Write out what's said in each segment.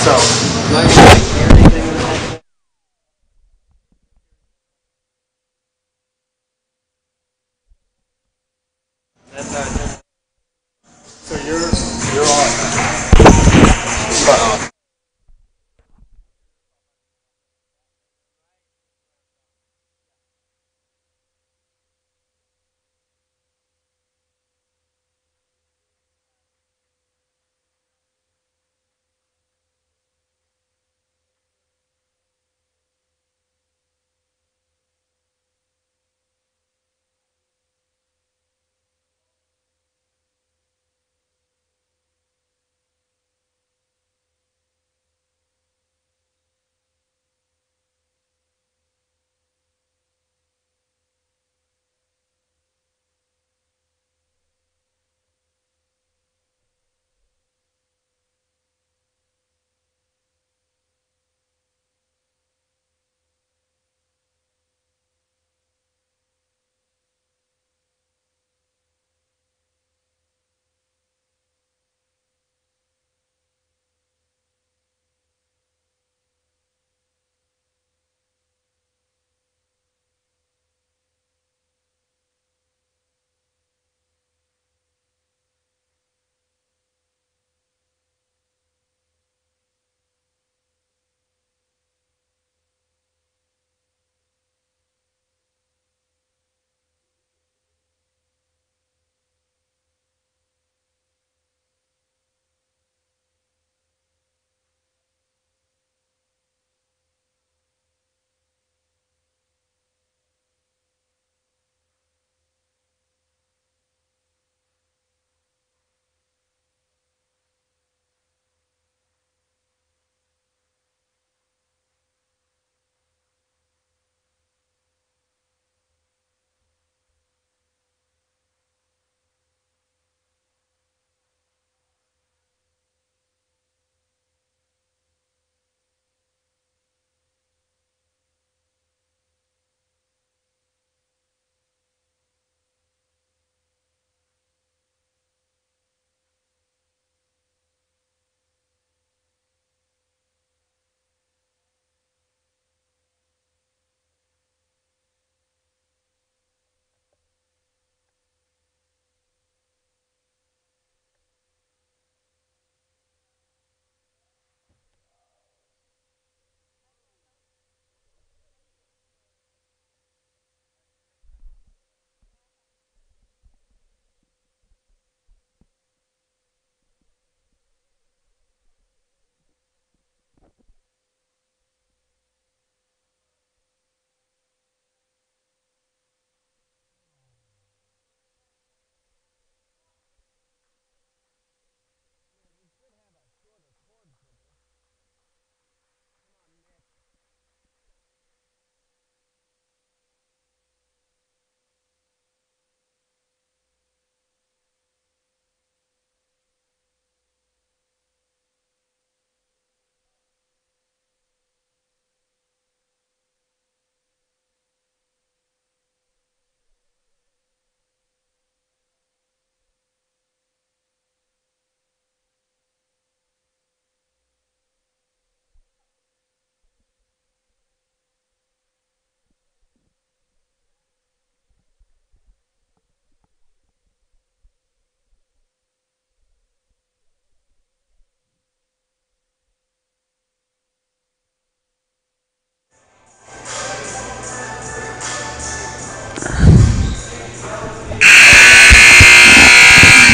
So you're on.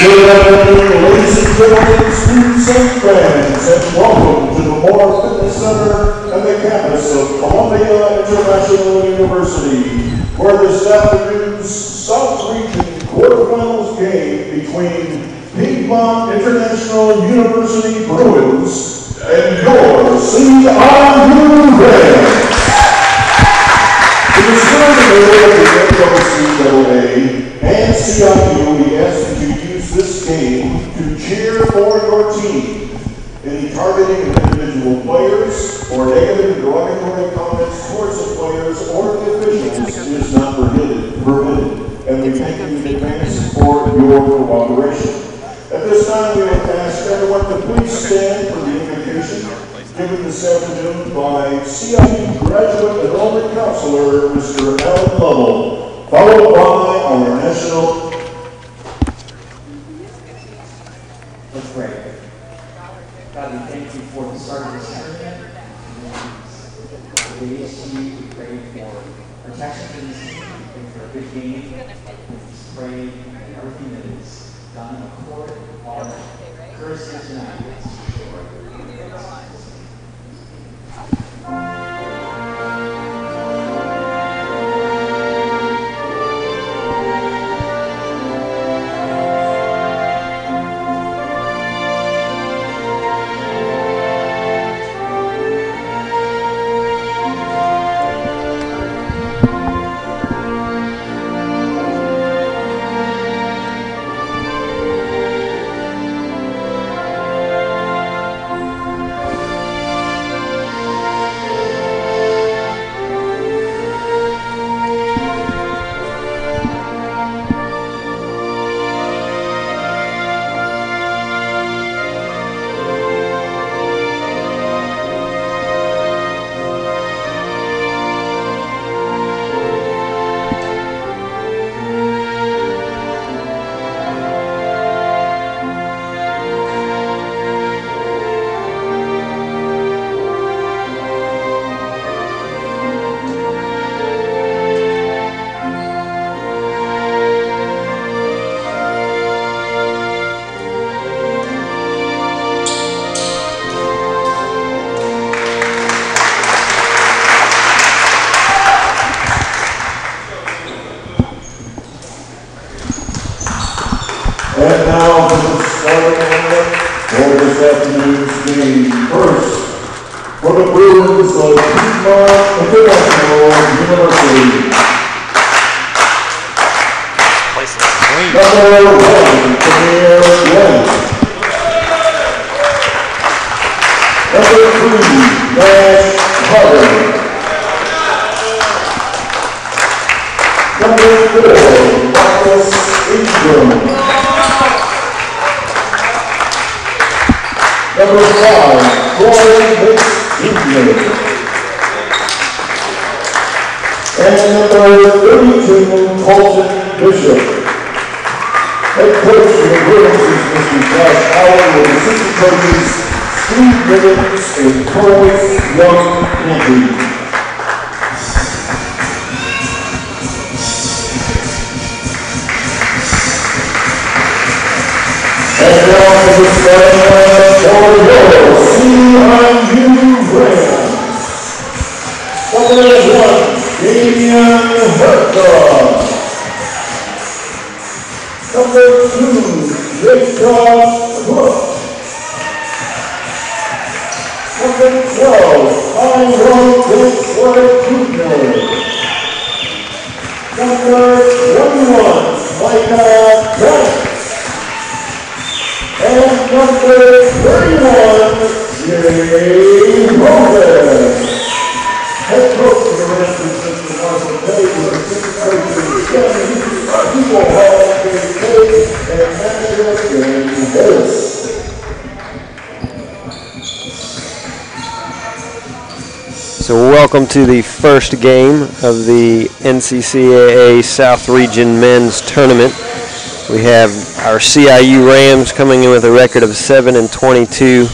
Good afternoon, ladies and gentlemen, students and friends, and welcome to the Moore Fitness Center and the campus of Columbia International University, where this afternoon's South Region quarterfinals game between Piedmont International University Bruins and your CIU Reds. It is still the middle of the NCAA and CIU. We ask that you use this game to cheer for your team. Any targeting of individual players or negative derogatory comments towards the players or the officials is not permitted, and we thank you in advance for your cooperation. At this time, we will ask everyone to please stand for the invocation. given this afternoon by CIU Graduate Enrollment Counselor, Mr. Alan Lovell, followed by our national. Let's pray. God, we thank you for the start of this tournament. We pray for protection for this team. We pray for a good game. We pray that everything that is done in the court, all curses tonight. And now for the starting lineup for this afternoon's game. First, for the Bruins of Piedmont International University. Number 1, Premier Glenn. Number 3, Nash Carter. Number 4, Marcus Ingram. Number 5, Troy Hicks Jr. And number 32, Colton Bishop. Head coach for the Bruins is Mr. Josh Allen with assistant coaches Steve Gibbons and Corey Young Andy. And now for the starting lineup for your CIU Rams. Number 1, Damian Herta. Number 2, Jacob Cook. Number 12, Ira Whitworth Jr. Number 21, Micah Grant. And number 31, Jay Roman. Head coach of the Rams is Mr. Marshall Tate, with assistant coaches Kevin People Hall, Dave Tate, and manager Jamie Harris. So welcome to the first game of the NCCAA South Region Men's Tournament. We have our CIU Rams coming in with a record of 7-22,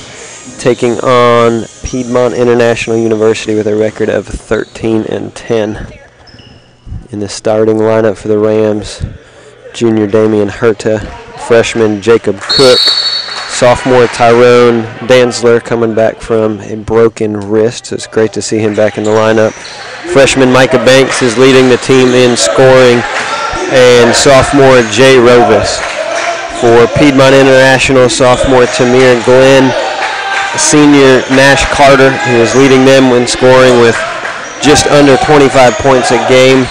taking on Piedmont International University with a record of 13-10. In the starting lineup for the Rams, junior Damian Herta, freshman Jacob Cook, sophomore Tyrone Danzler coming back from a broken wrist, so it's great to see him back in the lineup. Freshman Micah Banks is leading the team in scoring, and sophomore Jay Rovis. For Piedmont International, sophomore Tamir Glenn, senior Nash Carter, who is leading them when scoring with just under 25 points a game.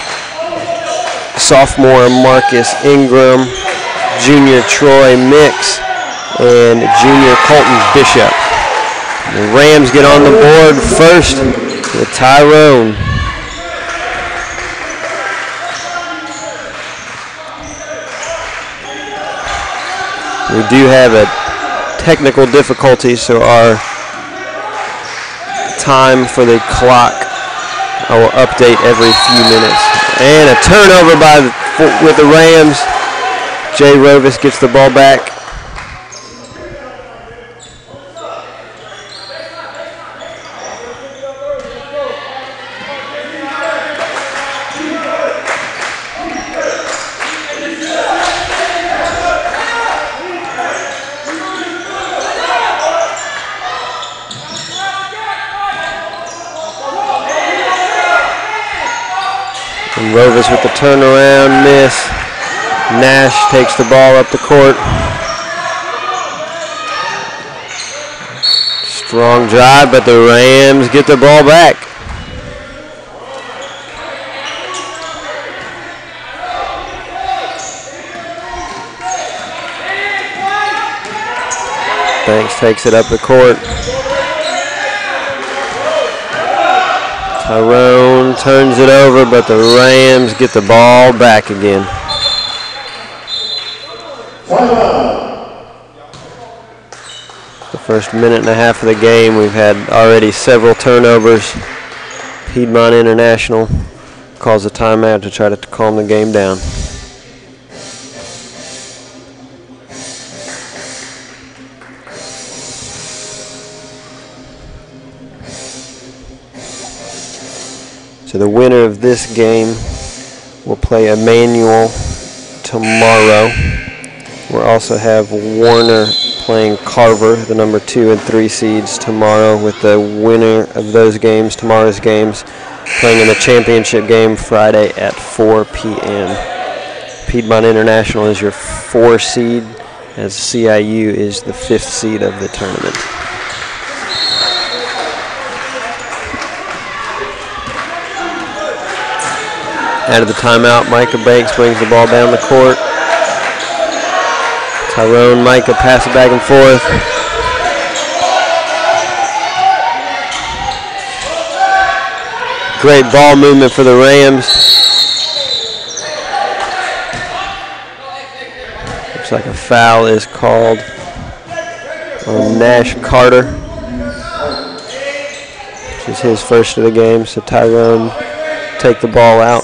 Sophomore Marcus Ingram, junior Troy Mix, and junior Colton Bishop. The Rams get on the board first with Tyrone. We do have a technical difficulty, so our time for the clock. I will update every few minutes. And a turnover with the Rams. Jay Rovis gets the ball back. And Rovis with the turnaround miss. Nash takes the ball up the court. Strong drive, but the Rams get the ball back. Banks takes it up the court. Tyrone turns it over, but the Rams get the ball back again. The first minute and a half of the game, we've had already several turnovers. Piedmont International calls a timeout to try to calm the game down. So the winner of this game will play Emmanuel tomorrow. We'll also have Warner playing Carver, the number 2 and 3 seeds, tomorrow, with the winner of those games, tomorrow's games, playing in the championship game Friday at 4 p.m. Piedmont International is your 4 seed, as CIU is the 5th seed of the tournament. Out of the timeout, Micah Banks brings the ball down the court. Tyrone, Micah pass it back and forth. Great ball movement for the Rams. Looks like a foul is called on Nash Carter, which is his first of the game. So Tyrone take the ball out.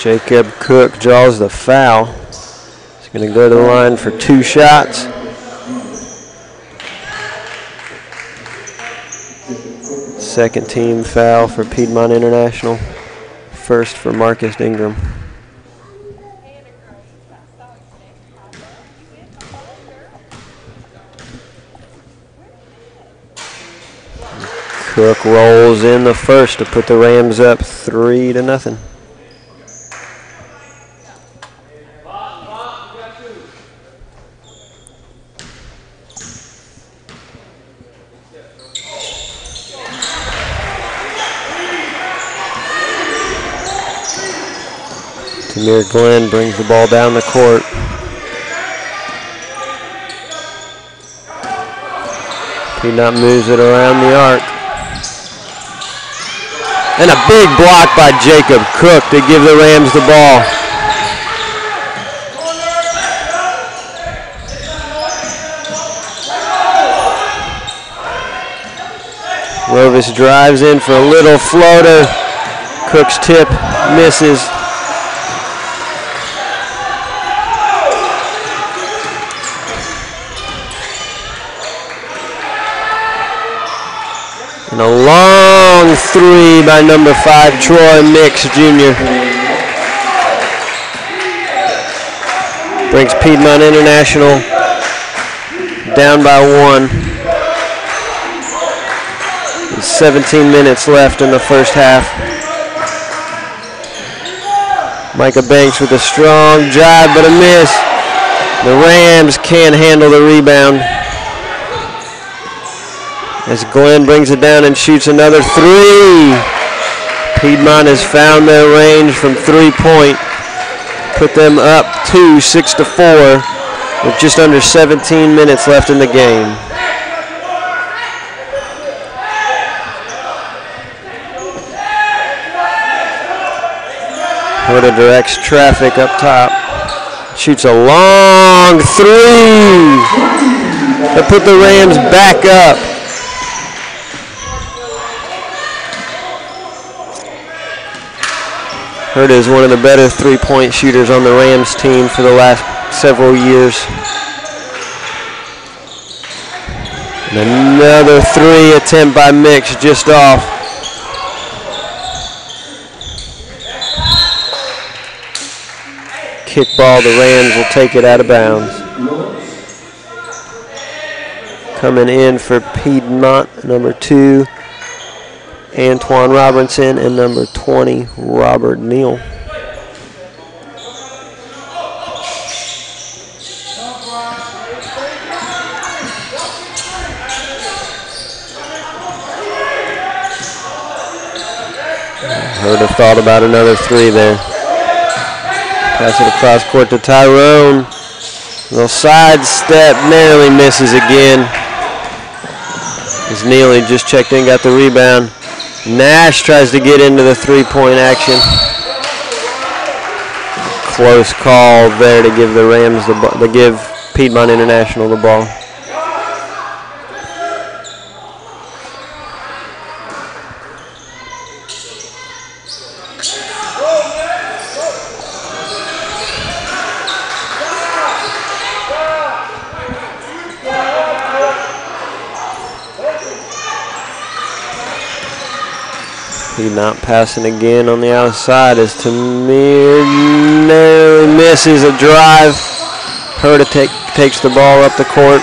Jacob Cook draws the foul. He's going to go to the line for 2 shots. Second team foul for Piedmont International. First for Marcus Ingram. Cook rolls in the first to put the Rams up 3-0. Tamir Glenn brings the ball down the court. Piedmont moves it around the arc. And a big block by Jacob Cook to give the Rams the ball. Rovis drives in for a little floater. Cook's tip misses. And a long 3 by number 5, Troy Mix Jr. Brings Piedmont International down by 1. There's 17 minutes left in the first half. Micah Banks with a strong drive, but a miss. The Rams can't handle the rebound, as Glenn brings it down and shoots another 3. Piedmont has found their range from 3-point. Put them up 6-4 with just under 17 minutes left in the game. Dakota directs traffic up top. Shoots a long three. That put the Rams back up. Hurd is one of the better three-point shooters on the Rams team for the last several years. And another three attempt by Mix, just off. Kick ball, the Rams will take it out of bounds. Coming in for Piedmont, number 2, Antoine Robinson, and number 20, Robert Neal. Hurd have thought about another three there. Pass it across court to Tyrone. Little sidestep, narrowly misses again. As Neely just checked in, got the rebound. Nash tries to get into the three-point action. Close call there to give the Rams the ball, to give Piedmont International the ball. Not passing again on the outside as Tamir narrowly misses a drive. Hurd takes the ball up the court.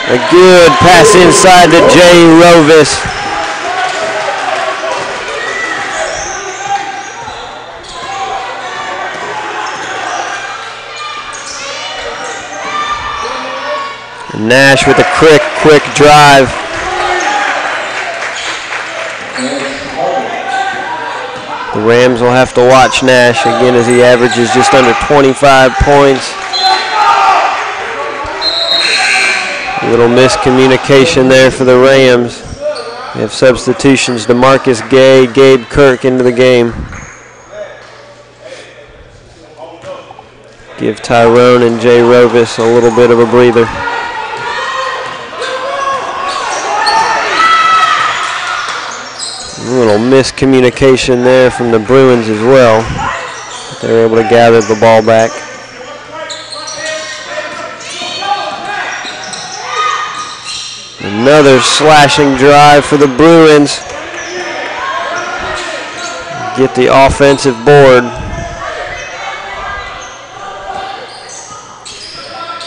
A good pass inside to Jay Rovis. Nash with a quick drive. The Rams will have to watch Nash again as he averages just under 25 points. A little miscommunication there for the Rams. They have substitutions. DeMarcus Gay, Gabe Kirk into the game. Give Tyrone and Jay Rovis a little bit of a breather. A little miscommunication there from the Bruins as well. They were able to gather the ball back. Another slashing drive for the Bruins. Get the offensive board.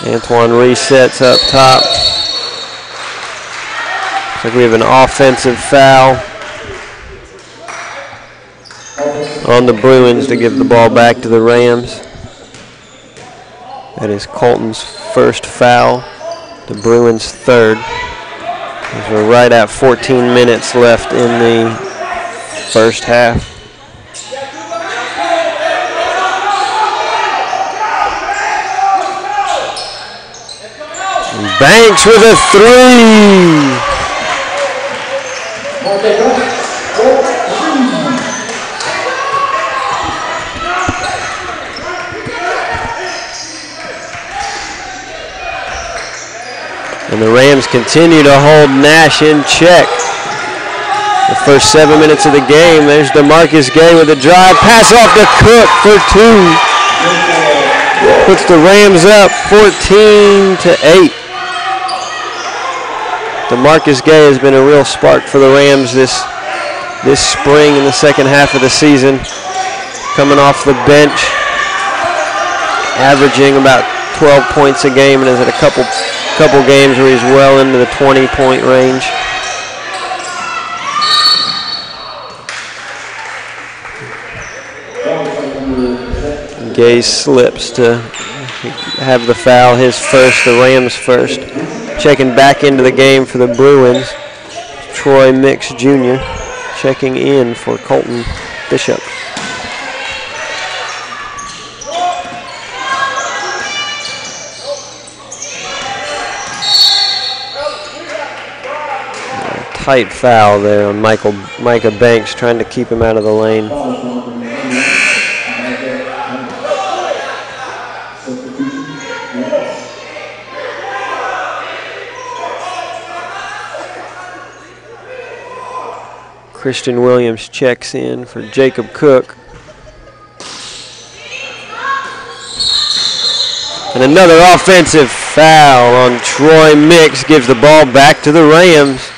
Antoine resets up top. Looks like we have an offensive foul on the Bruins to give the ball back to the Rams. That is Colton's first foul, the Bruins' third. As we're right at 14 minutes left in the first half. And Banks with a three. And the Rams continue to hold Nash in check. The first 7 minutes of the game, there's DeMarcus Gay with a drive. Pass off to Cook for two. Puts the Rams up 14-8. DeMarcus Gay has been a real spark for the Rams this spring in the second half of the season. Coming off the bench, averaging about 12 points a game, and has had a couple games where he's well into the 20-point range. Gay slips to have the foul, his first, the Rams' first. Checking back into the game for the Bruins, Troy Mix Jr. checking in for Colton Bishop. tight foul there on Micah Banks, trying to keep him out of the lane. Christian Williams checks in for Jacob Cook. And another offensive foul on Troy Mix gives the ball back to the Rams.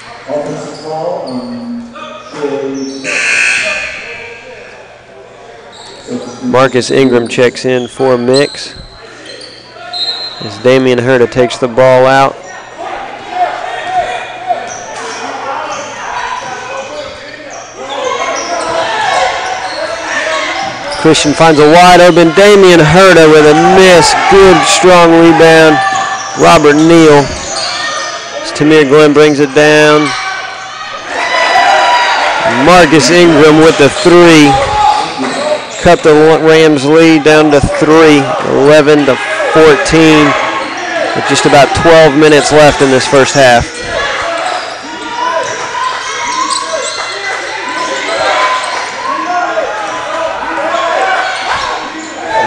Marcus Ingram checks in for Mix as Damian Herta takes the ball out. Christian finds a wide open Damian Herta with a miss. Good, strong rebound. Robert Neal. As Tamir Glenn brings it down. Marcus Ingram with the three. Cut the Rams lead down to 3, 11 to 14. With just about 12 minutes left in this first half.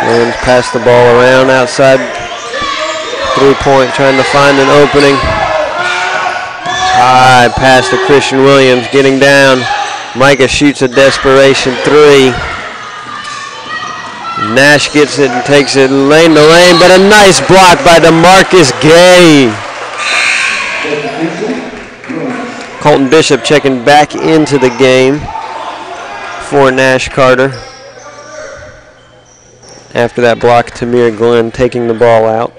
Rams pass the ball around outside 3-point, trying to find an opening. High pass to Christian Williams, getting down. Micah shoots a desperation 3. Nash gets it and takes it lane to lane, but a nice block by DeMarcus Gay. Colton Bishop checking back into the game for Nash Carter. After that block, Tamir Glenn taking the ball out.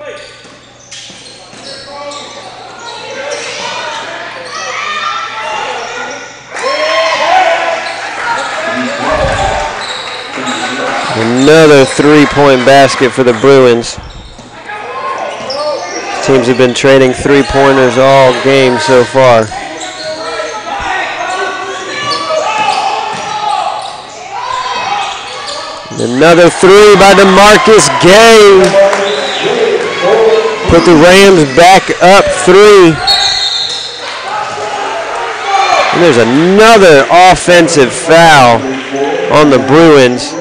Another 3-point basket for the Bruins. Teams have been trading 3-pointers all game so far. Another 3 by DeMarcus Gay. Put the Rams back up 3. And there's another offensive foul on the Bruins.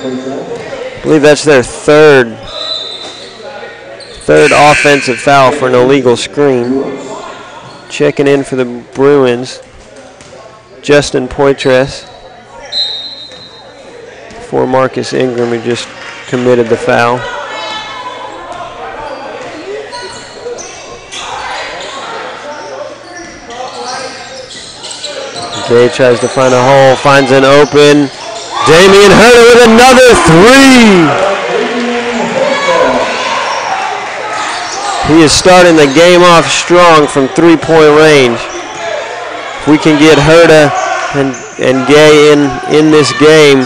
I believe that's their third offensive foul for an illegal screen. Checking in for the Bruins, Justin Poitras. For Marcus Ingram, who just committed the foul. Gay tries to find a hole, finds an open. Damian Herta with another 3. He is starting the game off strong from 3-point range. If we can get Herta and Gay in this game,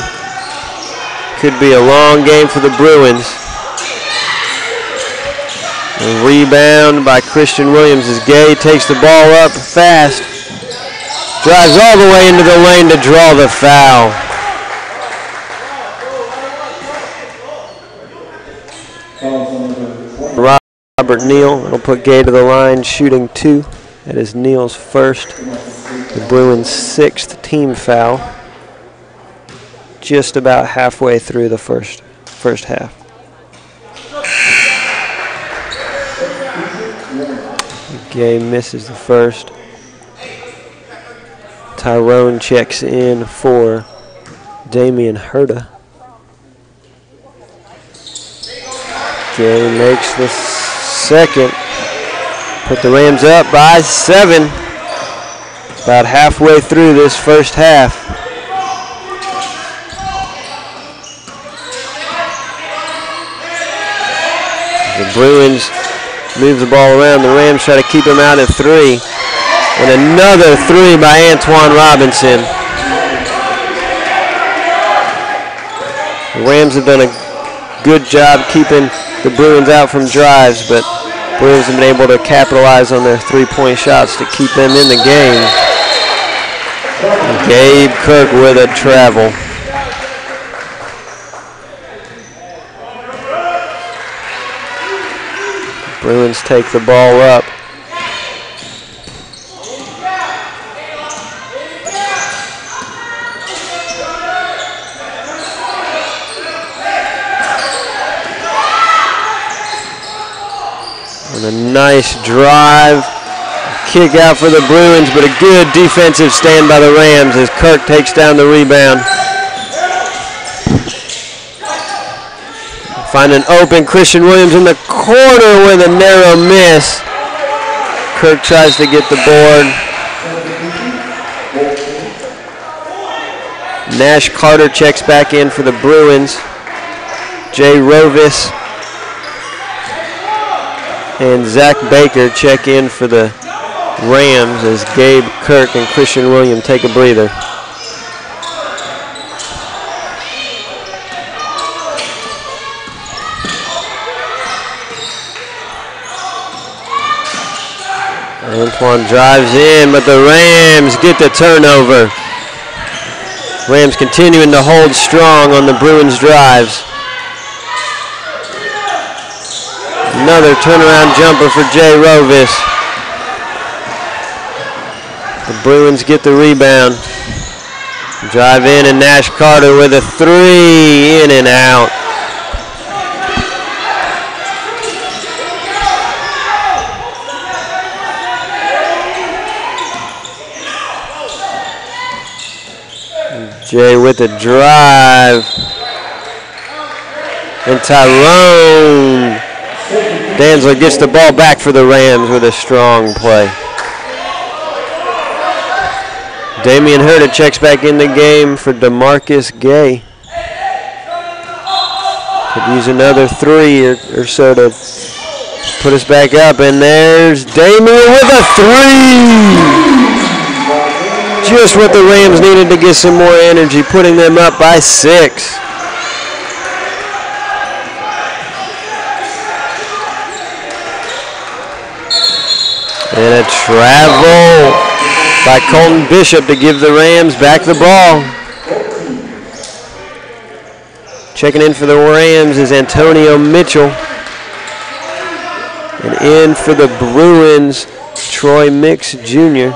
could be a long game for the Bruins. A rebound by Christian Williams as Gay takes the ball up fast. Drives all the way into the lane to draw the foul. Robert Neal will put Gay to the line, shooting 2. That is Neal's first. The Bruins' 6th team foul. Just about halfway through the first half. Gay misses the first. Tyrone checks in for Damian Herta. Gay makes the second. Put the Rams up by 7. About halfway through this first half. The Bruins move the ball around. The Rams try to keep him out at 3. And another 3 by Antoine Robinson. The Rams have done a good job keeping the Bruins out from drives, but Bruins have been able to capitalize on their 3-point shots to keep them in the game. And Gabe Kirk with a travel. Bruins take the ball up. A nice drive. Kick out for the Bruins, but a good defensive stand by the Rams as Kirk takes down the rebound. Find an open Christian Williams in the corner with a narrow miss. Kirk tries to get the board. Nash Carter checks back in for the Bruins. Jay Rovis and Zach Baker check in for the Rams as Gabe Kirk and Christian Williams take a breather. Antoine drives in, but the Rams get the turnover. Rams continuing to hold strong on the Bruins drives. Another turnaround jumper for Jay Rovis. The Bruins get the rebound. Drive in and Nash Carter with a three, in and out. Jay with the drive. And Tyrone Danzler gets the ball back for the Rams with a strong play. Damian Herta checks back in the game for DeMarcus Gay. Could use another three or so to put us back up. And there's Damian with a three! Just what the Rams needed to get some more energy, putting them up by 6. And a travel by Colton Bishop to give the Rams back the ball. Checking in for the Rams is Antonio Mitchell. And in for the Bruins, Troy Mix Jr.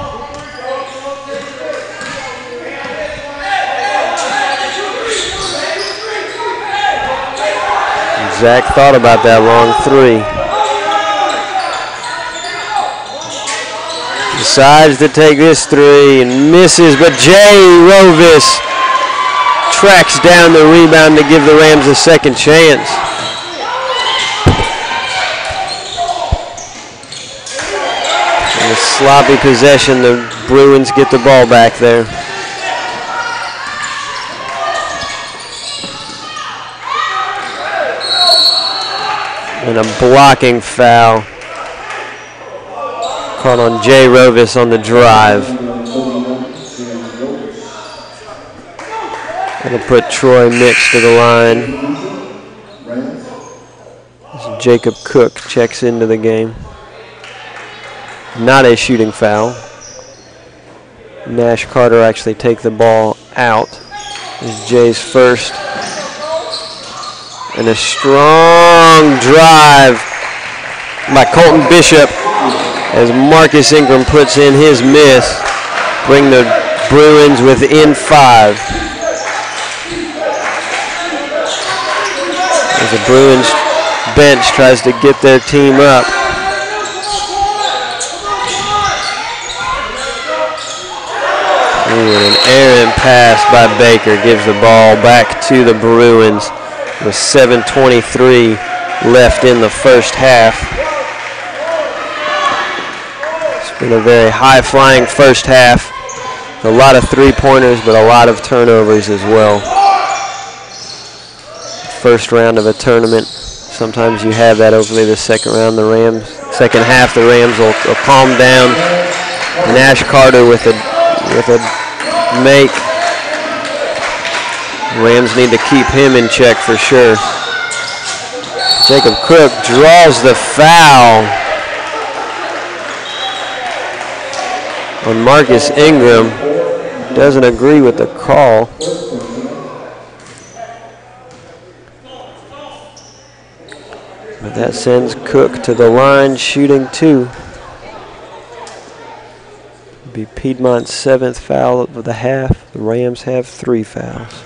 Zach thought about that long three. Decides to take this three and misses, but Jay Rovis tracks down the rebound to give the Rams a second chance. And a sloppy possession, the Bruins get the ball back there. And a blocking foul caught on Jay Rovis on the drive. It'll put Troy Mix to the line. As Jacob Cook checks into the game. Not a shooting foul. Nash Carter actually take the ball out. This is Jay's first. And a strong drive by Colton Bishop as Marcus Ingram puts in his miss. Bring the Bruins within 5. As the Bruins bench tries to get their team up. Ooh, an errant pass by Baker gives the ball back to the Bruins with 7:23 left in the first half. It's been a very high-flying first half. A lot of three-pointers, but a lot of turnovers as well. First round of a tournament. Sometimes you have that. Hopefully the second round, second half, the Rams will calm down. Nash Carter with a make. Rams need to keep him in check for sure. Jacob Cook draws the foul on Marcus Ingram. Doesn't agree with the call. But that sends Cook to the line shooting 2. Be Piedmont's 7th foul of the half. The Rams have 3 fouls.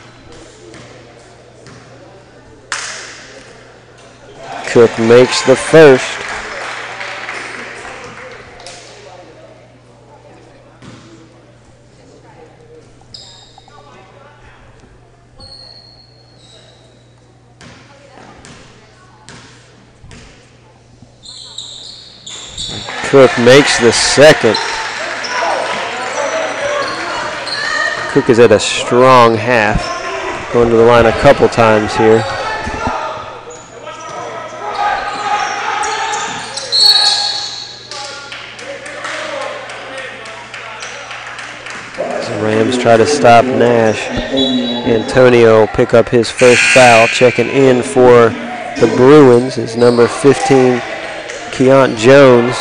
Cook makes the first. Cook makes the second. Cook is at a strong half. Going to the line a couple times here. The Rams try to stop Nash. Antonio will pick up his first foul. Checking in for the Bruins is number 15, Keont Jones,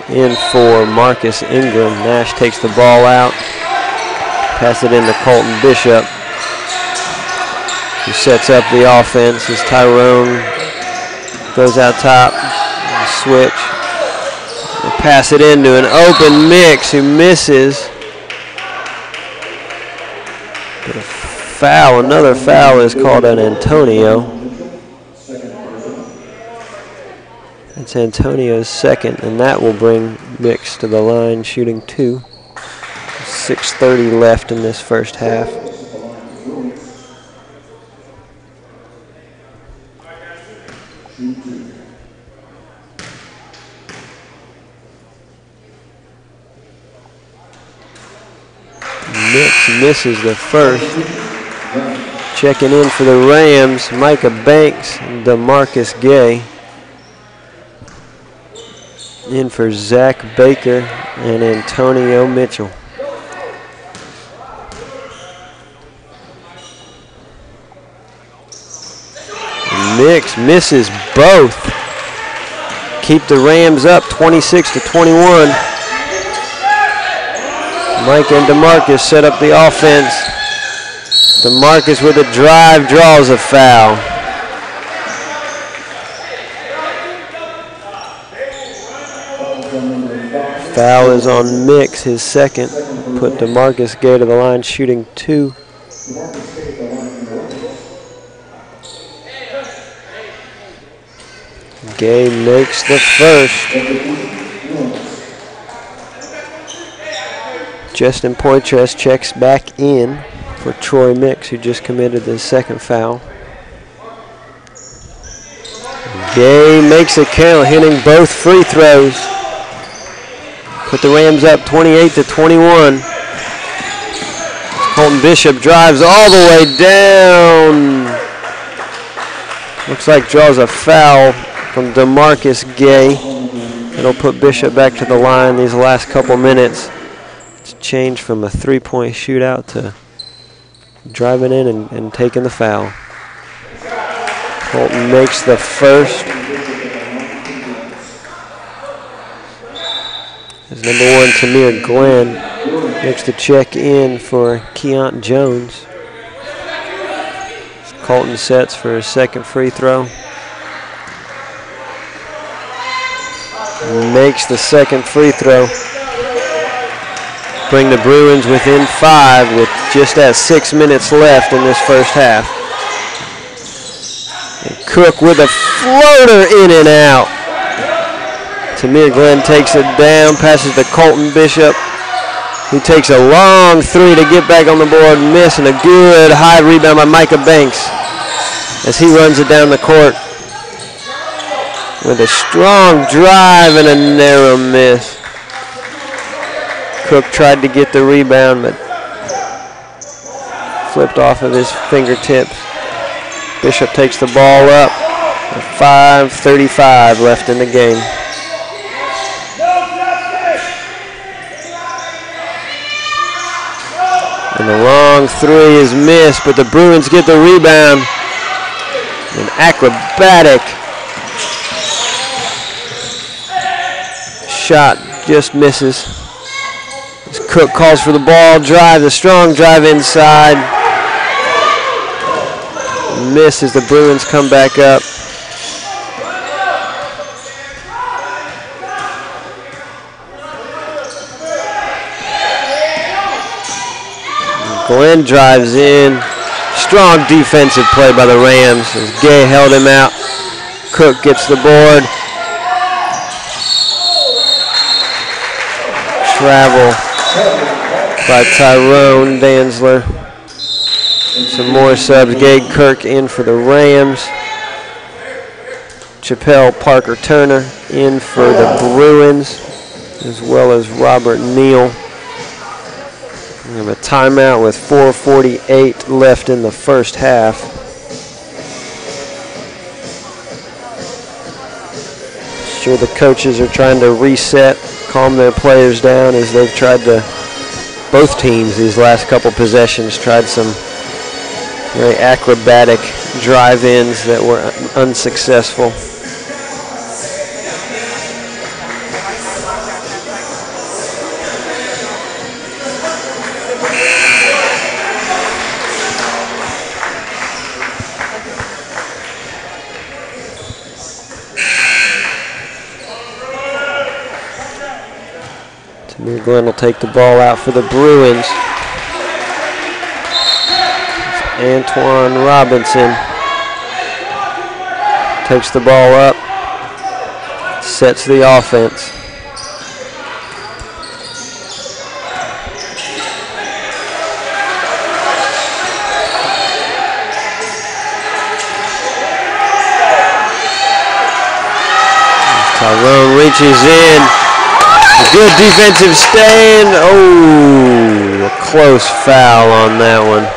in for Marcus Ingram. Nash takes the ball out. Pass it into Colton Bishop, who sets up the offense as Tyrone goes out top. Switch. They pass it into an open Mix, who misses. But a foul, another foul is called on Antonio. It's Antonio's second, and that will bring Mix to the line, shooting 2. 6:30 left in this first half. Mix misses the first. Checking in for the Rams, Micah Banks and DeMarcus Gay. In for Zach Baker and Antonio Mitchell. Mix misses both. Keep the Rams up 26-21. Mike and DeMarcus set up the offense. DeMarcus with a drive draws a foul. Foul is on Mix, his second. Put DeMarcus Gay to the line, shooting 2. Gay makes the first. Justin Poitras checks back in for Troy Mix, who just committed the second foul. Gay makes a count, hitting both free throws. Put the Rams up 28-21. Colton Bishop drives all the way down. Looks like draws a foul from DeMarcus Gay. It'll put Bishop back to the line these last couple minutes. It's changed from a three-point shootout to driving in and taking the foul. Colton makes the first. His number 1, Tamir Glenn, makes the check in for Keont Jones. Colton sets for his second free throw. Makes the second free throw. Bring the Bruins within 5 with just at 6 minutes left in this first half. And Cook with a floater in and out. Tamir Glenn takes it down, passes to Colton Bishop, who takes a long 3 to get back on the board, missing a good high rebound by Micah Banks as he runs it down the court with a strong drive and a narrow miss. Cook tried to get the rebound, but flipped off of his fingertips. Bishop takes the ball up. 5:35 left in the game. And the long 3 is missed, but the Bruins get the rebound. An acrobatic shot just misses. As Cook calls for the ball, drive, the strong drive inside. Miss as the Bruins come back up. Glenn drives in. Strong defensive play by the Rams as Gay held him out. Cook gets the board. Travel by Tyrone Danzler. Some more subs. Gay Kirk in for the Rams. Chappelle Parker Turner in for the Bruins. as well as Robert Neal. We have a timeout with 4:48 left in the first half. Sure, the coaches are trying to reset, calm their players down as they've tried to, both teams these last couple possessions tried some very acrobatic drive-ins that were unsuccessful. Glenn will take the ball out for the Bruins. Antoine Robinson takes the ball up, sets the offense. Tyrone reaches in. A good defensive stand. Oh, a close foul on that one.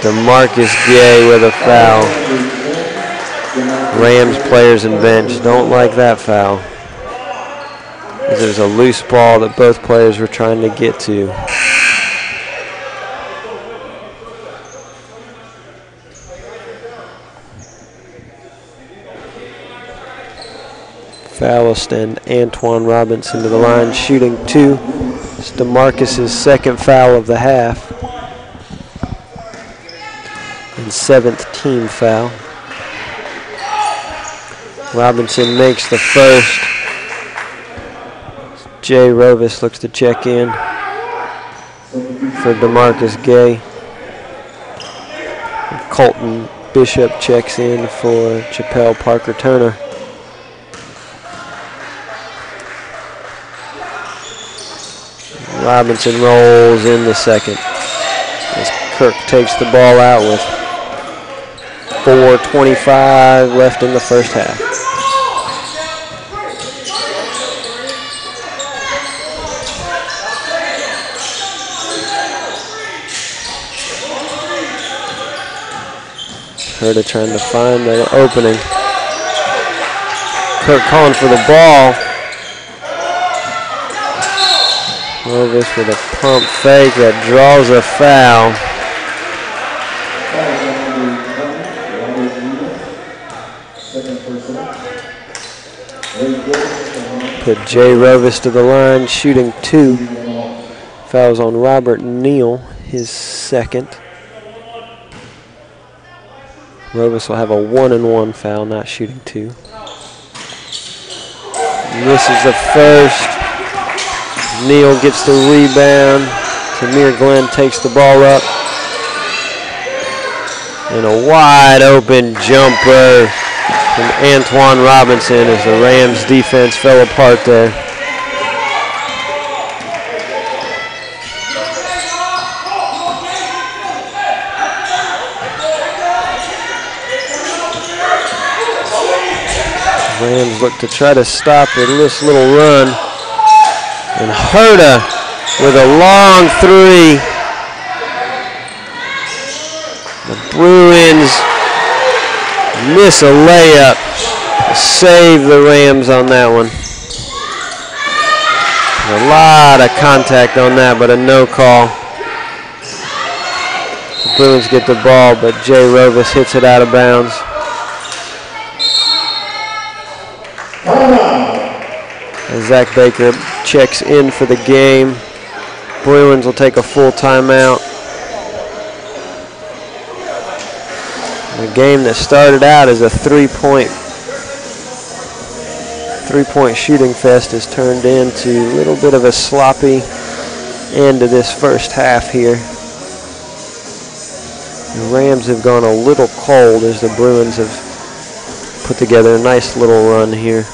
DeMarcus Gay with a foul. Rams players and bench don't like that foul. There's a loose ball that both players were trying to get to. Foul will send Antoine Robinson to the line, shooting 2. It's DeMarcus' second foul of the half. And 7th team foul. Robinson makes the first. Jay Rovis looks to check in for DeMarcus Gay. Colton Bishop checks in for Chappelle Parker Turner. Robinson rolls in the second as Kirk takes the ball out with 4:25 left in the first half. Herta trying to find the opening. Kirk calling for the ball. Rovis with a pump fake that draws a foul. Put Jay Rovis to the line, shooting 2. Fouls on Robert Neal, his second. Rovis will have a 1-and-1 foul, not shooting 2. Misses the first. Neal gets the rebound. Tamir Glenn takes the ball up. And a wide open jumper from Antoine Robinson as the Rams defense fell apart there. Rams look to try to stop this little run. And Herta with a long 3. The Bruins miss a layup to save the Rams on that one. A lot of contact on that, but a no call. The Bruins get the ball, but Jay Rovis hits it out of bounds. As Zach Baker checks in for the game. Bruins will take a full timeout. A game that started out as a three-point shooting fest has turned into a little bit of a sloppy end to this first half here. The Rams have gone a little cold as the Bruins have put together a nice little run here.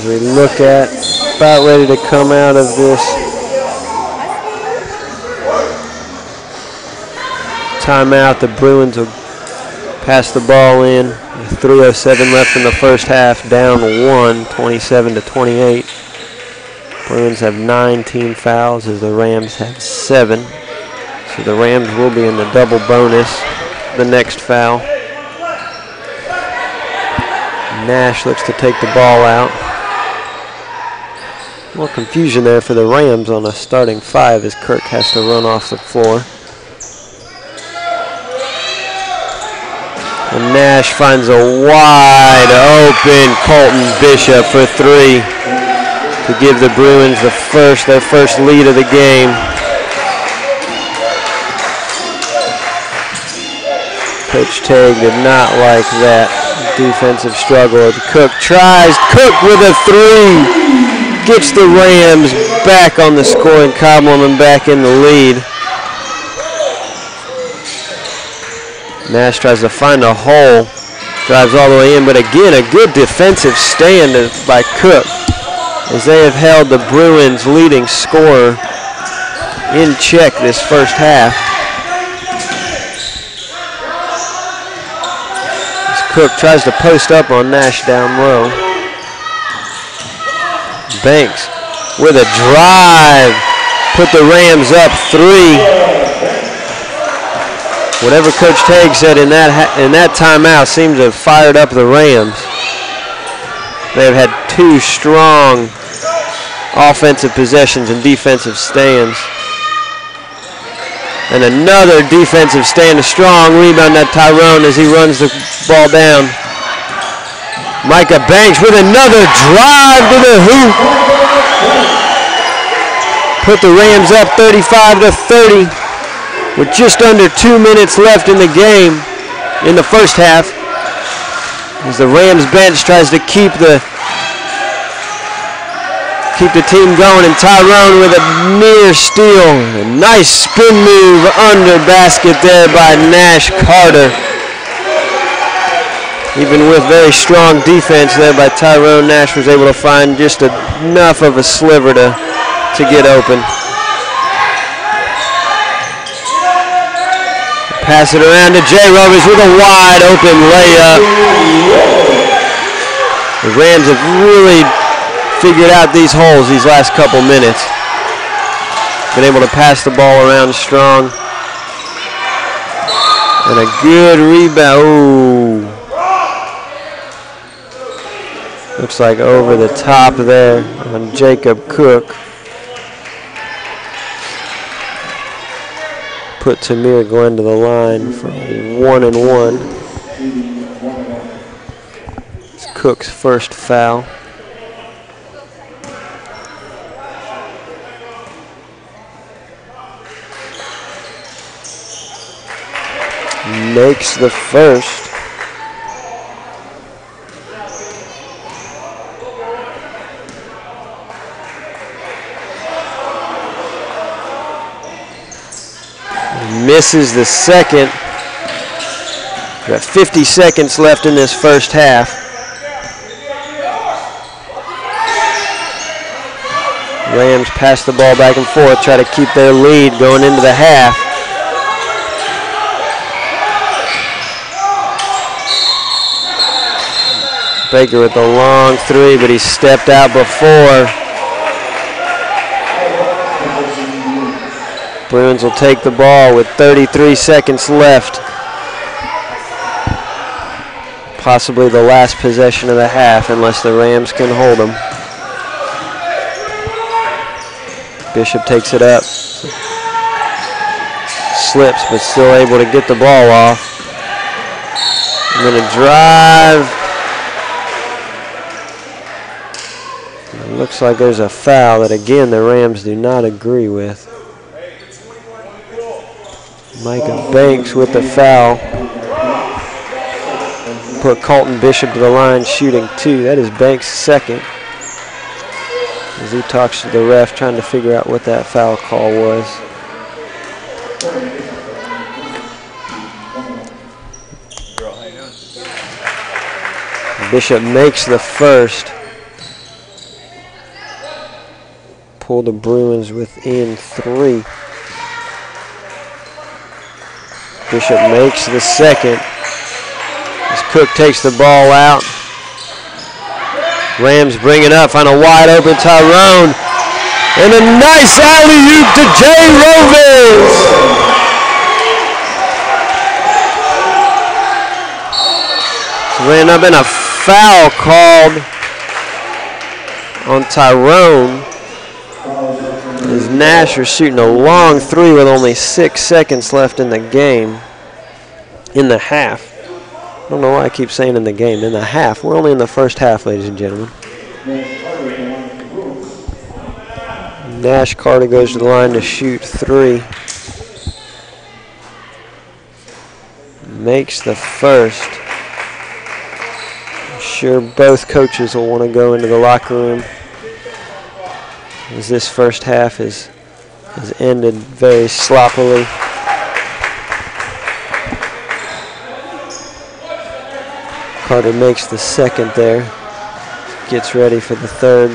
we look at, about ready to come out of this timeout. The Bruins will pass the ball in. 3:07 left in the first half, down 1, 27-28. Bruins have 9 team fouls as the Rams have 7. So the Rams will be in the double bonus, the next foul. Nash looks to take the ball out. More confusion there for the Rams on a starting 5 as Kirk has to run off the floor. And Nash finds a wide open Colton Bishop for 3 to give the Bruins their first lead of the game. Coach Tague did not like that defensive struggle. Cook tries. Cook with a 3. Gets the Rams back on the scoring column and back in the lead. Nash tries to find a hole. Drives all the way in, but again, a good defensive stand by Cook as they have held the Bruins leading scorer in check this first half. Cook tries to post up on Nash down low. Banks with a drive. Put the Rams up 3. Whatever Coach Tague said in that timeout seemed to have fired up the Rams. They've had 2 strong offensive possessions and defensive stands. And another defensive stand, a strong rebound at Tyrone as he runs the ball down. Micah Banks with another drive to the hoop. Put the Rams up 35-30 with just under 2 minutes left in the game in the first half. As the Rams bench tries to keep the team going, and Tyrone with a near steal. A nice spin move under basket there by Nash Carter. Even with very strong defense there by Tyrone, Nash was able to find just enough of a sliver to get open. Pass it around to Jay Rovers with a wide open layup. The Rams have really figured out these holes these last couple minutes. Been able to pass the ball around strong. And a good rebound. Ooh. Looks like over the top there on Jacob Cook. Put Tamir Glenn to the line for 1-and-1. It's Cook's first foul. Makes the first. Misses the second. Got 50 seconds left in this first half. Rams pass the ball back and forth, try to keep their lead going into the half. Baker with the long 3, but he stepped out before. Bruins will take the ball with 33 seconds left. Possibly the last possession of the half, unless the Rams can hold them. Bishop takes it up. Slips, but still able to get the ball off. I'm going to drive. It looks like there's a foul that, again, the Rams do not agree with. Micah Banks with the foul. Put Colton Bishop to the line, shooting 2. That is Banks' second. As he talks to the ref, trying to figure out what that foul call was. Bishop makes the first. pull the Bruins within 3. Bishop makes the second. As Cook takes the ball out. Rams bring it up, find a wide open Tyrone. And a nice alley-oop to Jay Rovers. So there ended up in a foul called on Tyrone. As Nash are shooting a long 3 with only 6 seconds left in the game. In the half. I don't know why I keep saying in the game. In the half. We're only in the first half, ladies and gentlemen. Nash Carter goes to the line to shoot 3. Makes the first. I'm sure both coaches will want to go into the locker room, as this first half has ended very sloppily. Carter makes the second there. Gets ready for the third.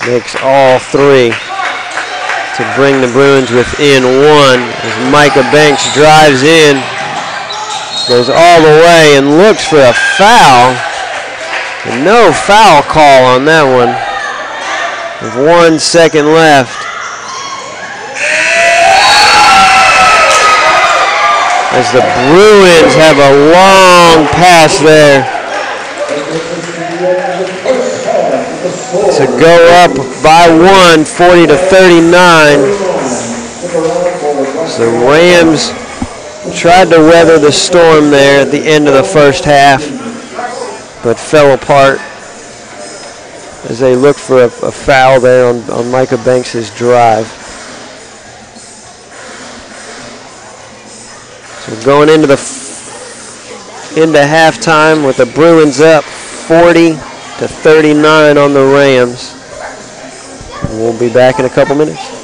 Makes all 3 to bring the Bruins within 1 as Micah Banks drives in. Goes all the way and looks for a foul. And no foul call on that one. With 1 second left. As the Bruins have a long pass there to go up by 1, 40-39. So the Rams tried to weather the storm there at the end of the first half, but fell apart as they look for a foul there on Micah Banks' drive. So going into halftime with the Bruins up 40-39 on the Rams. We'll be back in a couple minutes.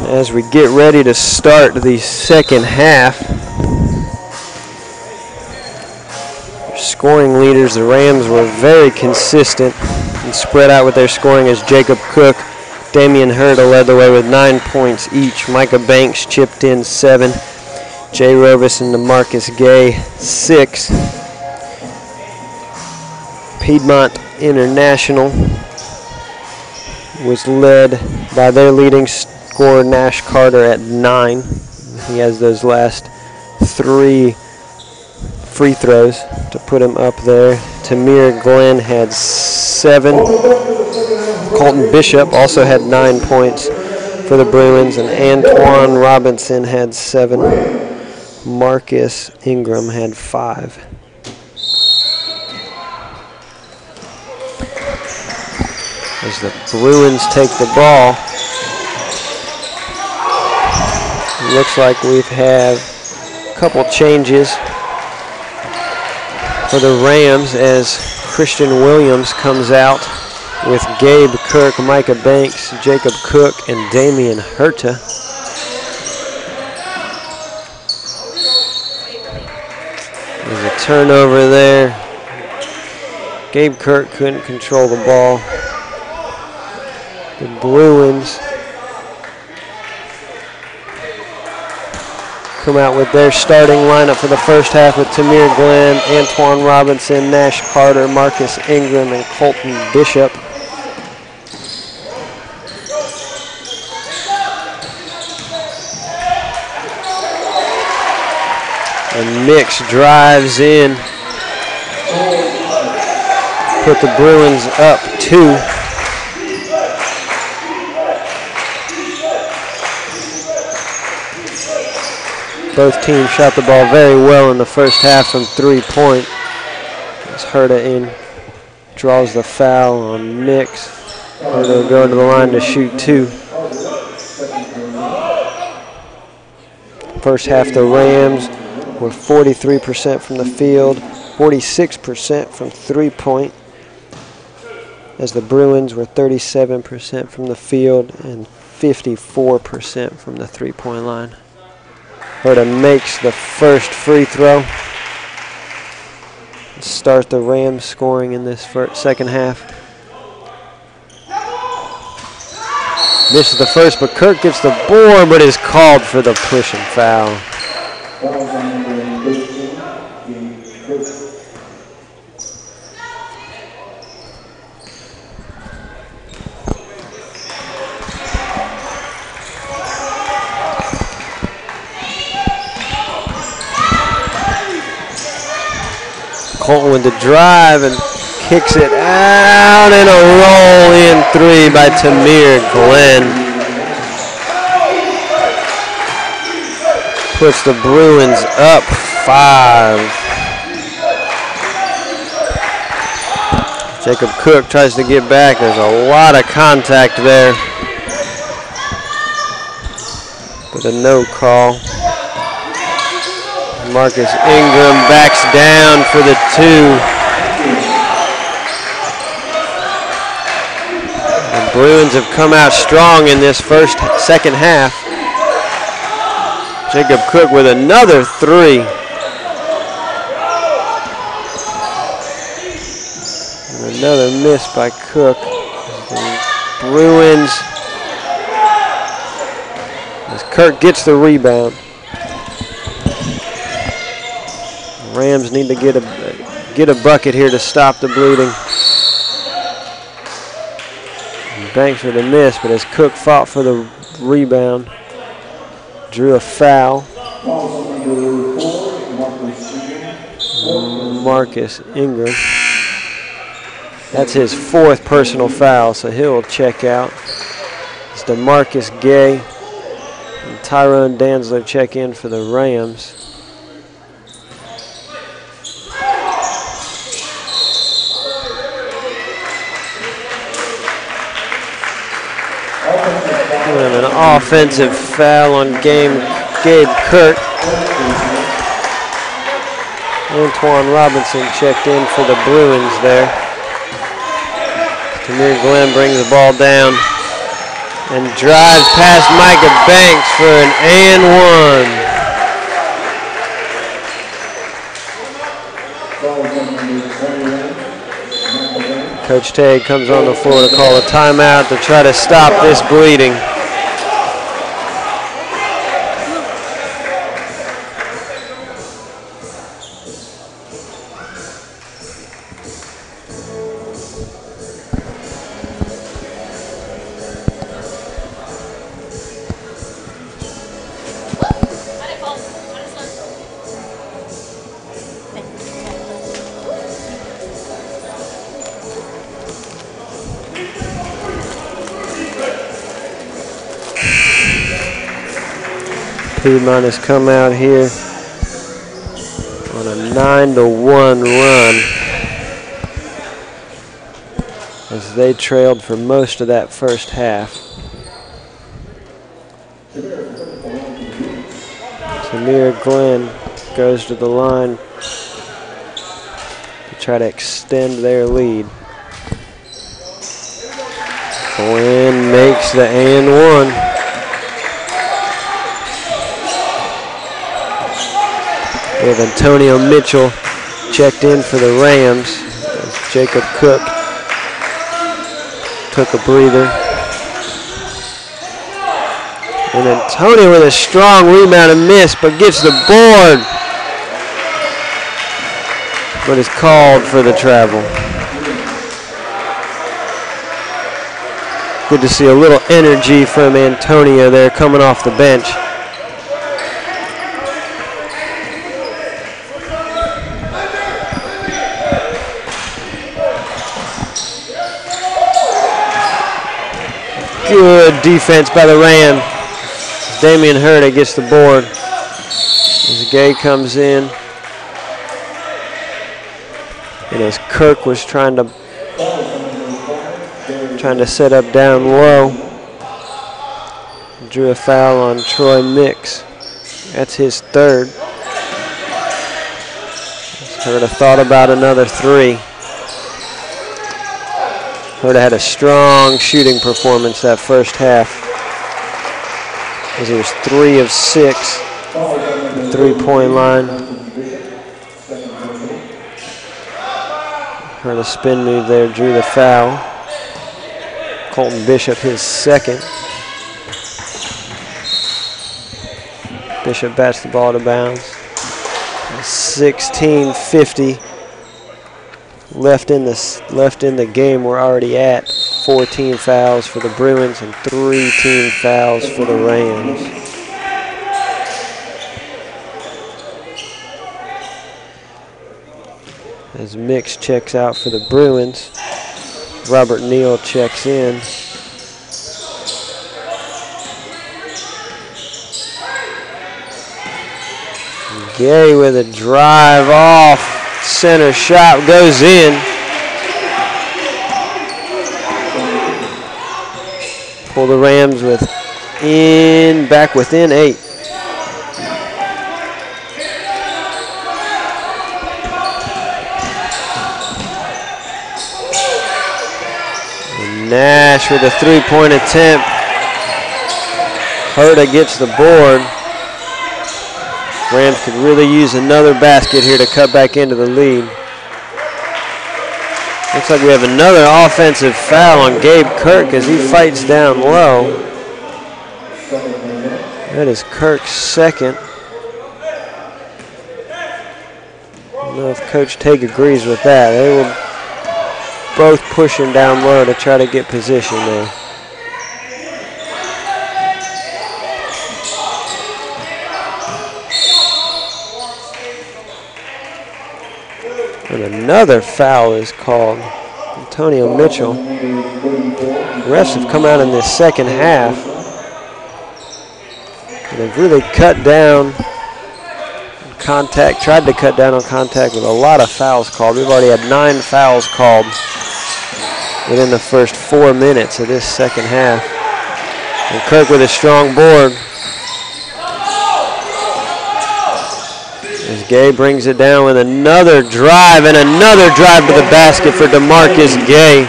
As we get ready to start the second half, scoring leaders, the Rams were very consistent and spread out with their scoring as Jacob Cook, Damian Herta led the way with 9 points each. Micah Banks chipped in 7. Jay Rovis and DeMarcus Gay 6. Piedmont International was led by their leading scorer Nash Carter at 9. He has those last 3 free throws to put him up there. Tamir Glenn had 7. Colton Bishop also had 9 points for the Bruins, and Antoine Robinson had 7. Marcus Ingram had 5. As the Bruins take the ball, it looks like we have a couple changes for the Rams as Christian Williams comes out with Gabe Kirk, Micah Banks, Jacob Cook, and Damian Herta. There's a turnover there. Gabe Kirk couldn't control the ball. The Bruins come out with their starting lineup for the first half with Tamir Glenn, Antoine Robinson, Nash Carter, Marcus Ingram, and Colton Bishop. And Mix drives in, put the Bruins up 2. Both teams shot the ball very well in the first half from 3-point. As Herta in draws the foul on Mix. Herta will go to the line to shoot 2. First half, the Rams were 43% from the field, 46% from 3-point, as the Bruins were 37% from the field and 54% from the 3-point line. Herta makes the first free throw. Start the Rams scoring in this second half. Misses the first, but Kirk gets the board, but is called for the push and foul. Colton with the drive and kicks it out, and a roll-in 3 by Tamir Glenn. Puts the Bruins up 5. Jacob Cook tries to get back. There's a lot of contact there, but a no call. Marcus Ingram backs down for the 2. The Bruins have come out strong in this second half. Jacob Cook with another 3. And another miss by Cook. The Bruins, as Kirk gets the rebound. Rams need to get a bucket here to stop the bleeding. And Banks with a miss, but as Cook fought for the rebound, drew a foul. Marcus Ingram. That's his 4th personal foul, so he'll check out. It's DeMarcus Gay and Tyrone Danzler check in for the Rams. And an offensive foul on Gabe Kirk. Antoine Robinson checked in for the Bruins there. Tamir Glenn brings the ball down and drives past Micah Banks for an and one. Coach Tay comes on the floor to call a timeout to try to stop this bleeding. Piedmont has come out here on a 9-1 run as they trailed for most of that first half. Samir Glenn goes to the line to try to extend their lead. Glenn makes the and one. We have Antonio Mitchell checked in for the Rams as Jacob Cook took a breather. And Antonio with a strong rebound and miss, but gets the board. But is called for the travel. Good to see a little energy from Antonio there coming off the bench. Good defense by the Ram. Damian Hurta gets the board as Gay comes in. And as Kirk was trying to set up down low, drew a foul on Troy Mix. That's his third. Hurta thought about another three. Hurta had a strong shooting performance that first half, as he was 3 of 6 at the three-point line. Hurta spin move there, drew the foul. Colton Bishop his second. Bishop bats the ball to bounds. 16:50 left in the game. We're already at 14 fouls for the Bruins and 3 team fouls for the Rams. As Mix checks out for the Bruins, Robert Neal checks in. Gay with a drive off. Center shot goes in. Pull the Rams back within 8. And Nash with a three-point attempt. Hurta gets the board. Rams could really use another basket here to cut back into the lead. Looks like we have another offensive foul on Gabe Kirk as he fights down low. That is Kirk's second. I don't know if Coach Teague agrees with that. They were both pushing down low to try to get position there. And another foul is called. Antonio Mitchell. Refs have come out in this second half. And they've really cut down contact, tried to cut down on contact with a lot of fouls called. We've already had 9 fouls called within the first 4 minutes of this second half. And Kirk with a strong board. As Gay brings it down with another drive and another drive to the basket for DeMarcus Gay.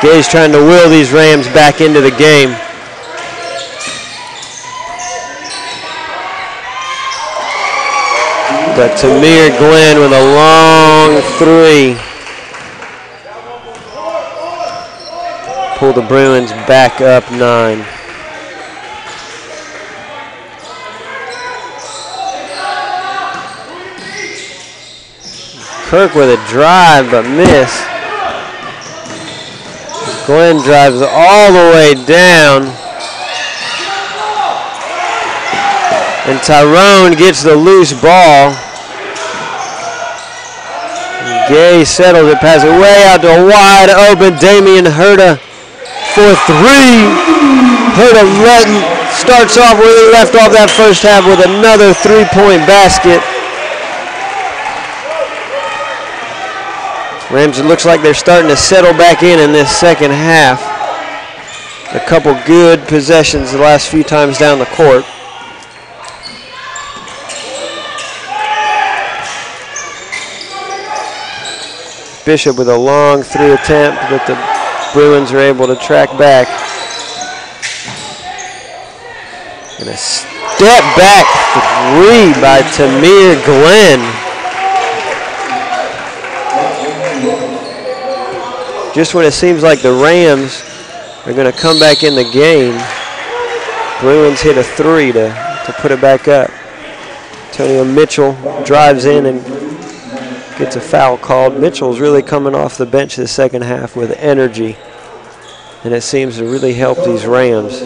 Gay's trying to will these Rams back into the game. But Tamir Glenn with a long three. Pull the Bruins back up 9. Kirk with a drive, but miss. Glenn drives all the way down. And Tyrone gets the loose ball. Gay settles it, passes it way out to a wide open Damian Herta for 3. Herta starts off where he left off that first half with another 3-point basket. Rams, it looks like they're starting to settle back in this second half. A couple good possessions the last few times down the court. Bishop with a long 3 attempt that the Bruins are able to track back. And a step back 3 by Tamir Glenn. Just when it seems like the Rams are going to come back in the game, Bruins hit a 3 to put it back up. Antonio Mitchell drives in and gets a foul called. Mitchell's really coming off the bench the second half with energy, and it seems to really help these Rams.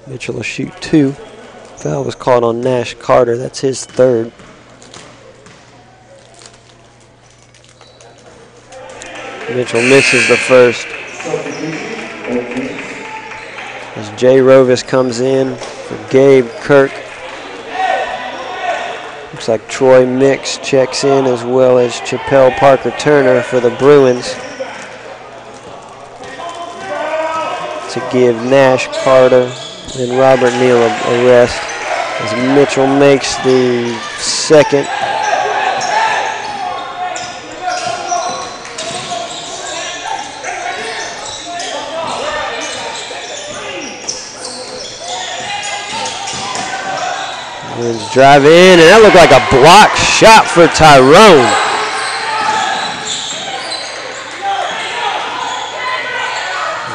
Mitchell will shoot 2. Foul was called on Nash Carter. That's his 3rd. Mitchell misses the first. As Jay Rovis comes in for Gabe Kirk. Looks like Troy Mix checks in, as well as Chappelle Parker-Turner for the Bruins to give Nash Carter and Robert Neal a rest as Mitchell makes the second. Bruins drive in, and that looked like a block shot for Tyrone.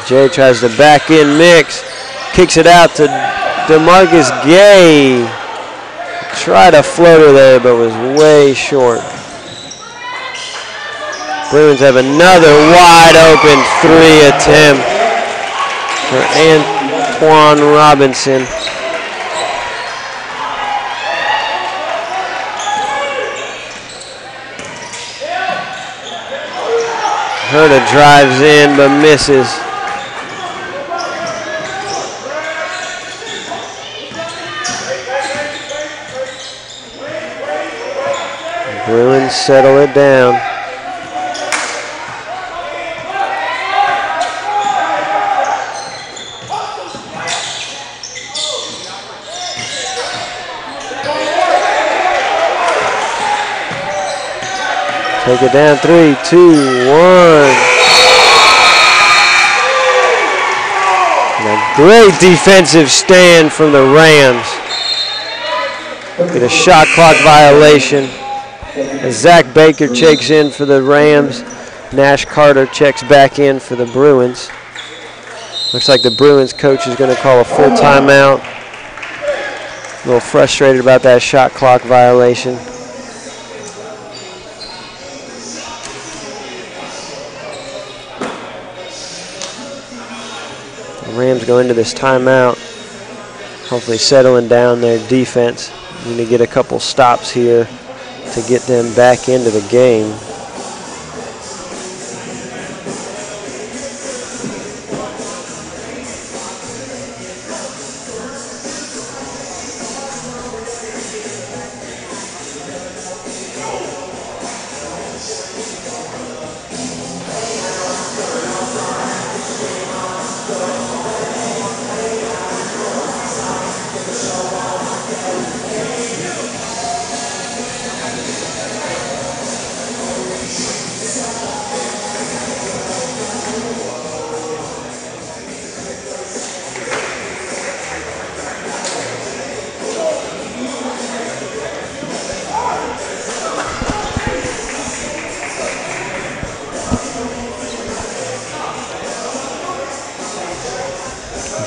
Jay tries to back in Mix, kicks it out to DeMarcus Gay. Tried a floater there, but was way short. Bruins have another wide open 3 attempt for Antoine Robinson. Herta drives in but misses. Bruins settle it down. Take it down, 3, 2, 1. And a great defensive stand from the Rams. Get a shot clock violation. As Zach Baker checks in for the Rams, Nash Carter checks back in for the Bruins. Looks like the Bruins coach is going to call a full timeout. A little frustrated about that shot clock violation. Rams go into this timeout, hopefully settling down their defense. Need to get a couple stops here to get them back into the game.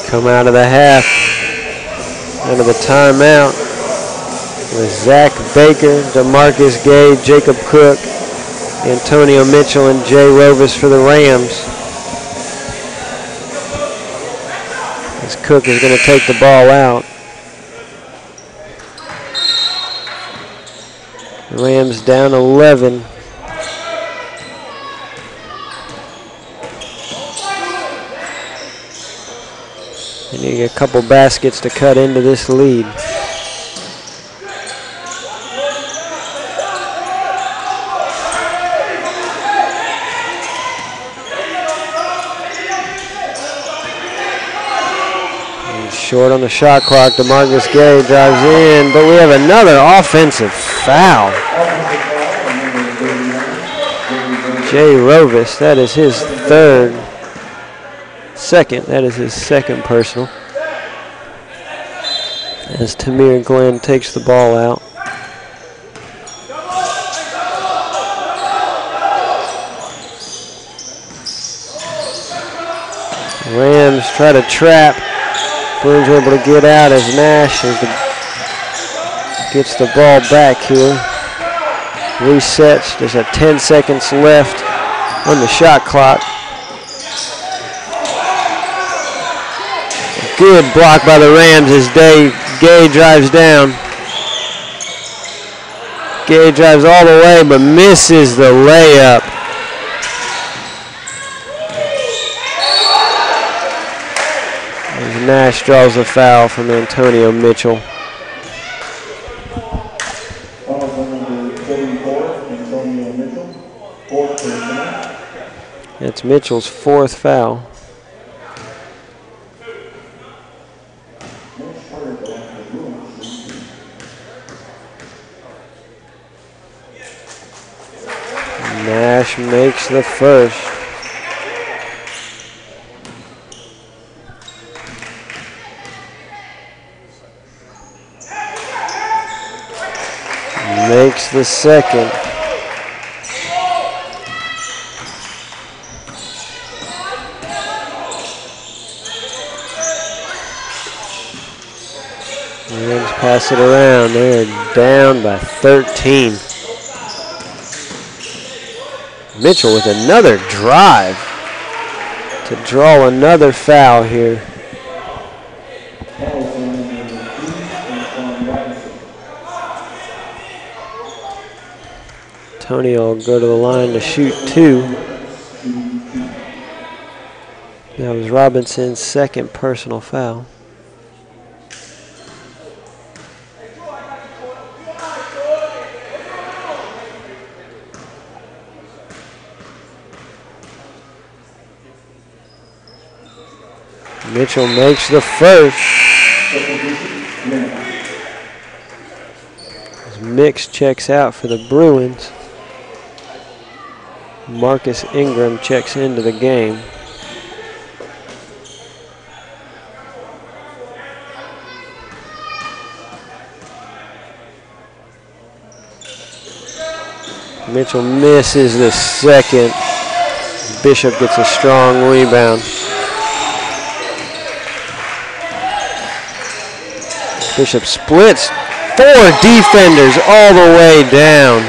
Come out of the half, out of the timeout with Zach Baker, DeMarcus Gay, Jacob Cook, Antonio Mitchell, and Jay Rovis for the Rams. As Cook is going to take the ball out. The Rams down 11. They need a couple baskets to cut into this lead. Short on the shot clock. DeMarcus Gay drives in, but we have another offensive foul. Jay Rovis, that is his second personal. As Tamir Glenn takes the ball out. Rams try to trap. Bruins able to get out as Nash gets the ball back here. Resets. There's 10 seconds left on the shot clock. Good block by the Rams as Gay drives down. Gay drives all the way but misses the layup. As Nash draws the foul from Antonio Mitchell. That's Mitchell's fourth foul. Nash makes the first. Makes the second. Rams pass it around. They're down by 13. Mitchell with another drive to draw another foul here. Tony will go to the line to shoot two. That was Robinson's second personal foul. Mitchell makes the first. As Mix checks out for the Bruins. Marcus Ingram checks into the game. Mitchell misses the second. Bishop gets a strong rebound. Bishop splits 4 defenders all the way down.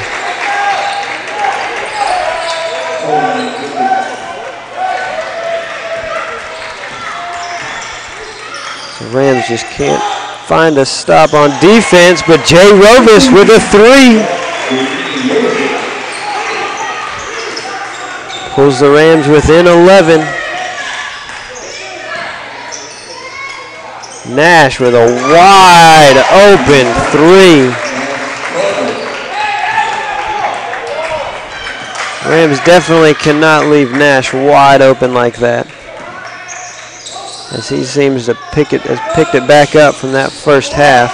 So Rams just can't find a stop on defense, but Jay Rovis with a 3. Pulls the Rams within 11. Nash with a wide open 3. Rams definitely cannot leave Nash wide open like that, as he seems to picked it back up from that first half.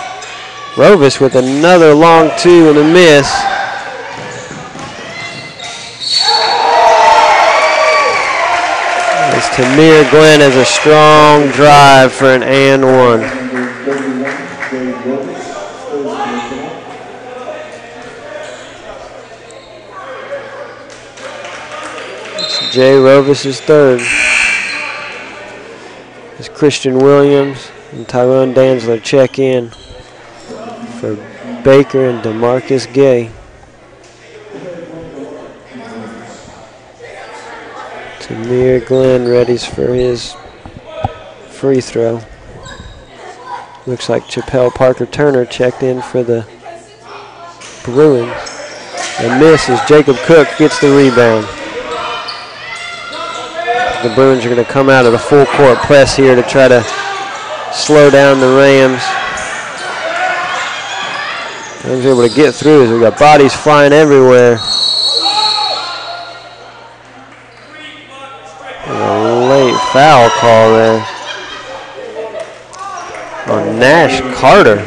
Rovis with another long 2 and a miss. As Tamir Glenn has a strong drive for an and 1. It's Jay Rovis' third. As Christian Williams and Tyrone Danzler check in for Baker and DeMarcus Gay. Tamir Glenn readies for his free throw. Looks like Chappelle Parker Turner checked in for the Bruins. A miss as Jacob Cook gets the rebound. The Bruins are going to come out of the full court press here to try to slow down the Rams. Rams able to get through as we got bodies flying everywhere. And a late foul call there on Nash Carter.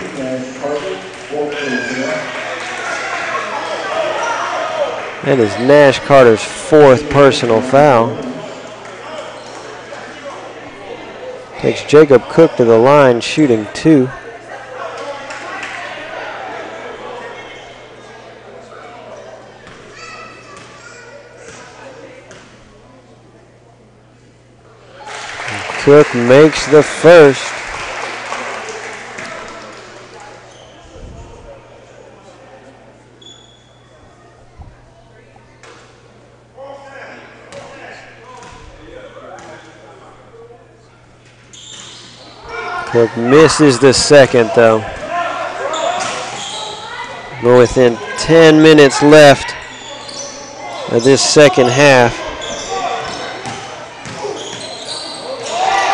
That is Nash Carter's 4th personal foul. Takes Jacob Cook to the line, shooting 2. Cook makes the first. Cook misses the second, though. We're within 10 minutes left of this second half.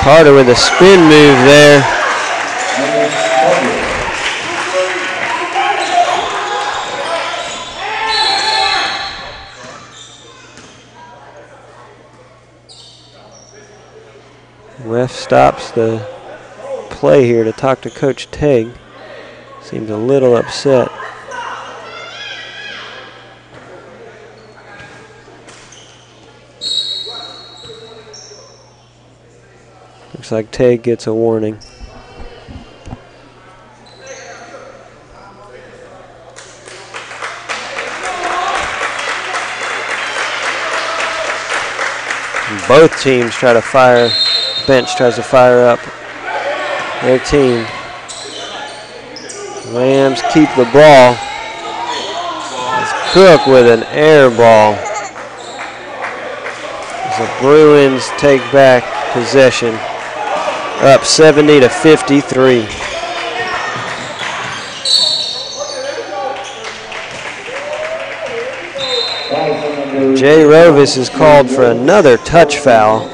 Carter with a spin move there. Ref stops the play here to talk to Coach Tegg. Seems a little upset. Looks like Tegg gets a warning. Both teams try to fire. Bench tries to fire up their team. Rams keep the ball. It's Cook with an air ball. As the Bruins take back possession. Up 70-53. Jay Rovis is called for another touch foul.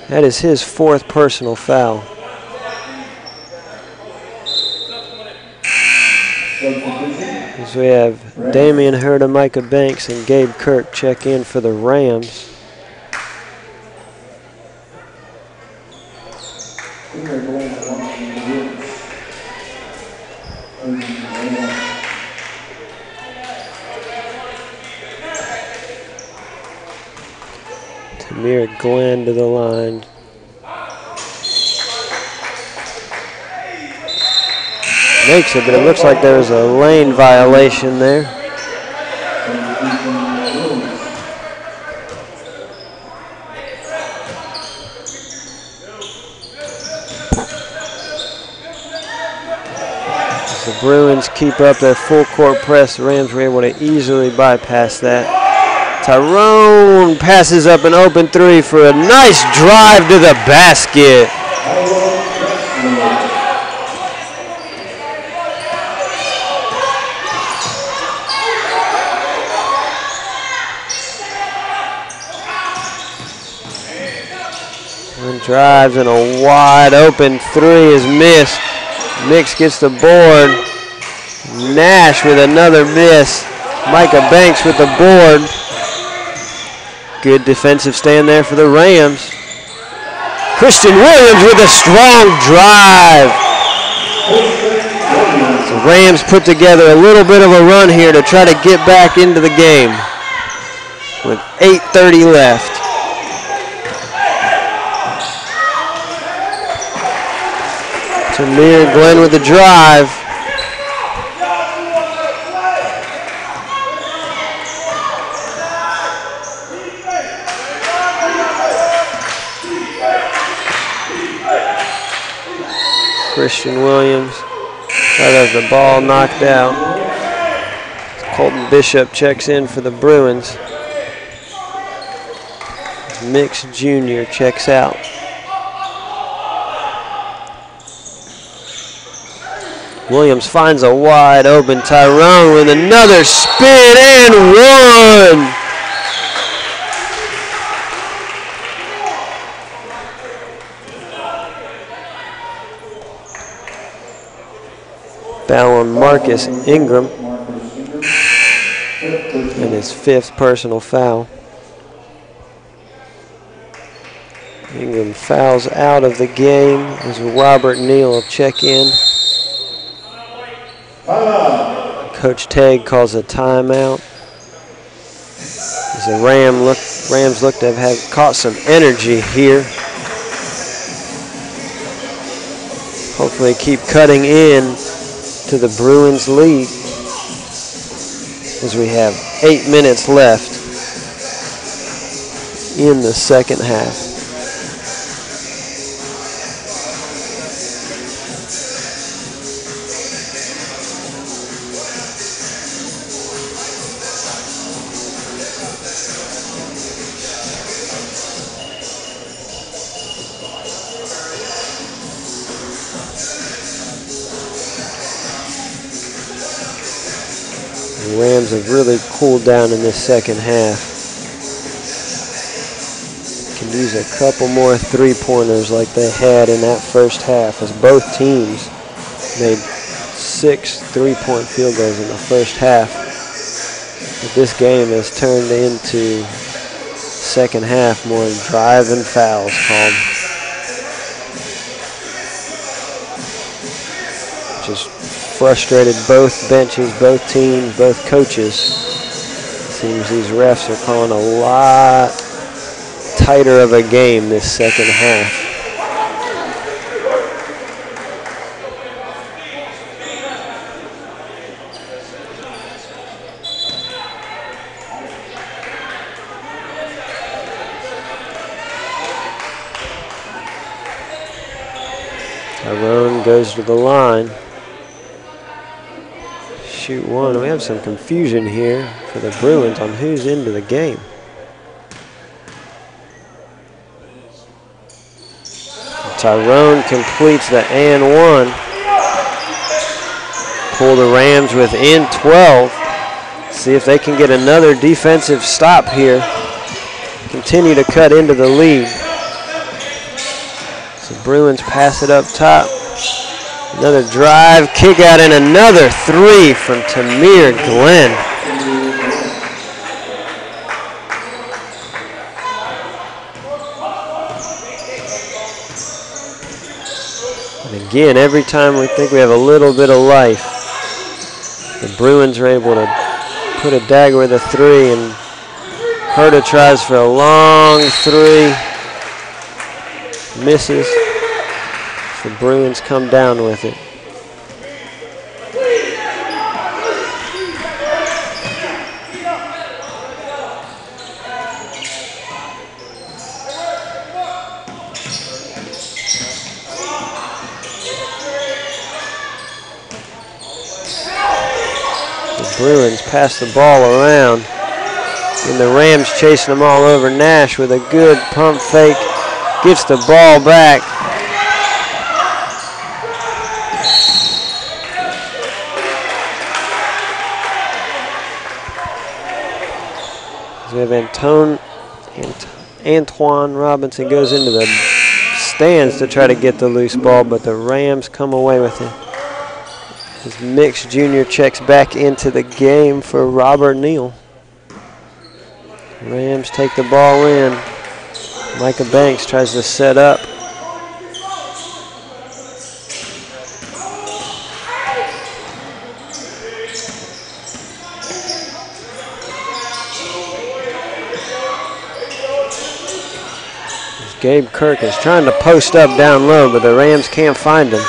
That is his 4th personal foul. As we have Damian Herta, Micah Banks, and Gabe Kirk check in for the Rams. Tamir Glenn to the line. Makes it, but it looks like there's a lane violation there. The Bruins keep up their full court press. The Rams were able to easily bypass that. Tyrone passes up an open 3 for a nice drive to the basket. And drives and a wide open 3 is missed. Mix gets the board. Nash with another miss. Micah Banks with the board. Good defensive stand there for the Rams. Christian Williams with a strong drive. The Rams put together a little bit of a run here to try to get back into the game with 8:30 left. Tamir Glenn with the drive. Christian Williams. Has the ball knocked out. Colton Bishop checks in for the Bruins. Mix Jr. checks out. Williams finds a wide open Tyrone with another spin and one. Foul on Marcus Ingram, and his 5th personal foul. Ingram fouls out of the game as Robert Neal will check in. Coach Tegg calls a timeout. As the Rams look to have caught some energy here. Hopefully keep cutting in to the Bruins lead as we have 8 minutes left in the second half. The Rams have really cooled down in this second half. Can use a couple more three-pointers like they had in that first half, as both teams made 6 three-point field goals in the first half. But this game has turned into second half more driving fouls called. Just frustrated both benches, both teams, both coaches. Seems these refs are calling a lot tighter of a game this second half. Tyrone goes to the line. Shoot one. We have some confusion here for the Bruins on who's into the game. Tyrone completes the and one. Pull the Rams within 12. See if they can get another defensive stop here. Continue to cut into the lead. So Bruins pass it up top. Another drive, kick out, and another 3 from Tamir Glenn. And again, every time we think we have a little bit of life, the Bruins are able to put a dagger with a 3, and Herta tries for a long 3, misses. The Bruins come down with it. The Bruins pass the ball around, and the Rams chasing them all over. Nash with a good pump fake, gets the ball back. We have Antoine Robinson goes into the stands to try to get the loose ball, but the Rams come away with it. As Mix Jr. checks back into the game for Robert Neal. Rams take the ball in. Micah Banks tries to set up. Gabe Kirk is trying to post up down low, but the Rams can't find him.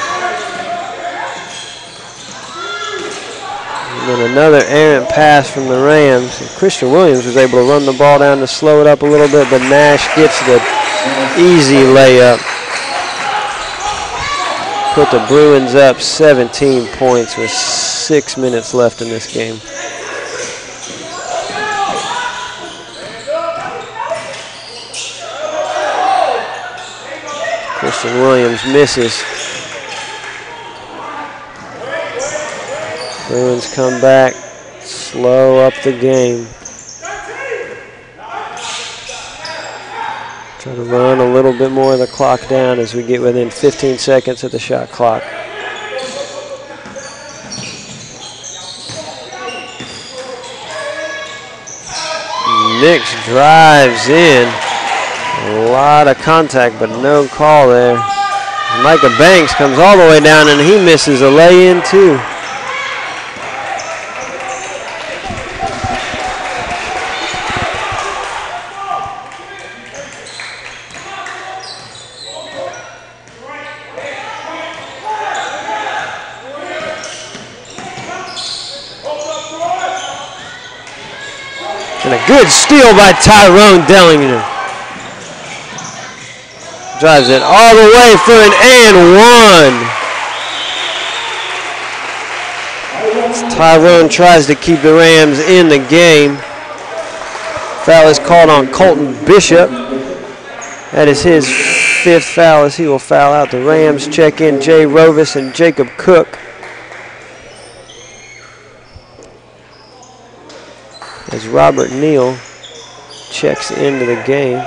And then another errant pass from the Rams. And Christian Williams was able to run the ball down to slow it up a little bit, but Nash gets the easy layup. put the Bruins up 17 points with 6 minutes left in this game. Christian Williams misses. Bruins come back, slow up the game. Try to run a little bit more of the clock down as we get within 15 seconds of the shot clock. Nix drives in. A lot of contact, but no call there. Micah Banks comes all the way down, and he misses a lay-in too. And a good steal by Tyrone Dellinger. Drives it all the way for an and one. Tyrone tries to keep the Rams in the game. Foul is called on Colton Bishop. That is his 5th foul as he will foul out. The Rams check in Jay Rovis and Jacob Cook. As Robert Neal checks into the game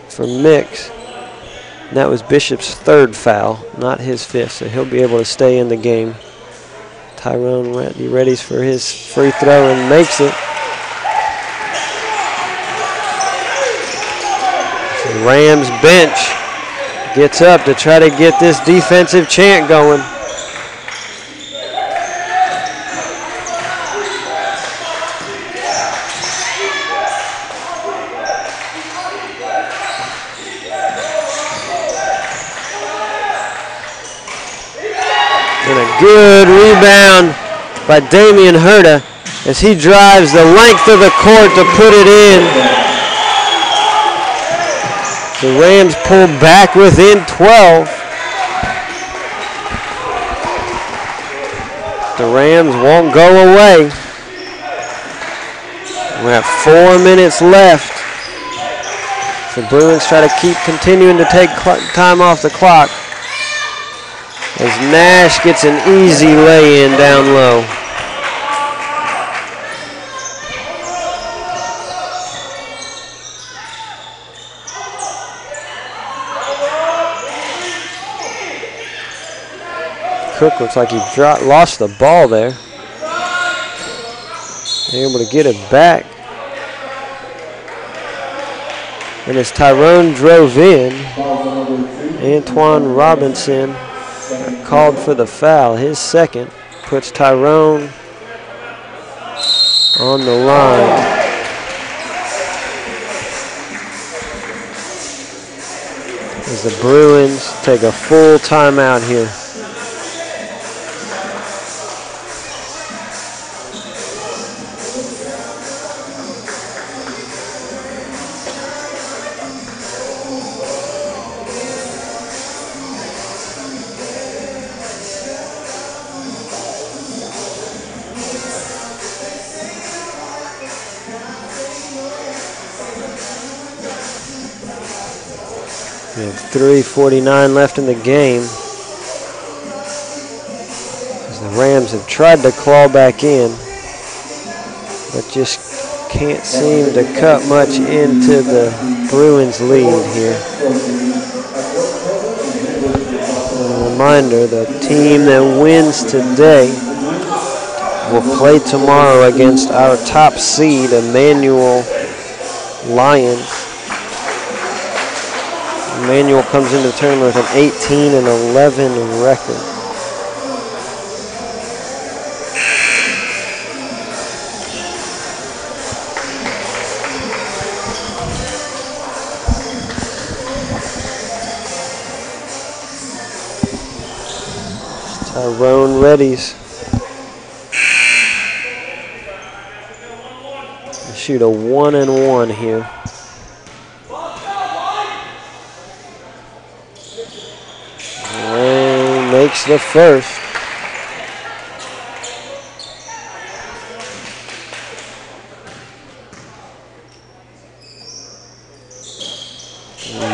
for Mix. And that was Bishop's 3rd foul, not his 5th, so he'll be able to stay in the game. Tyrone readies for his free throw and makes it. The Rams bench gets up to try to get this defensive chant going. And a good rebound by Damian Herta as he drives the length of the court to put it in. The Rams pull back within 12. The Rams won't go away. We have 4 minutes left. The Bruins try to keep continuing to take time off the clock. As Nash gets an easy lay-in down low. Cook looks like he lost the ball there. They're able to get it back. And as Tyrone drove in, Antoine Robinson called for the foul. His 2nd puts Tyrone on the line. As the Bruins take a full timeout here. We have 3:49 left in the game. As the Rams have tried to claw back in, but just can't seem to cut much into the Bruins lead here. A reminder, the team that wins today will play tomorrow against our top seed, Emmanuel Lions. Emmanuel comes into the tournament with an 18-11 record. Tyrone readies. Shoot a 1-and-1 here. the first.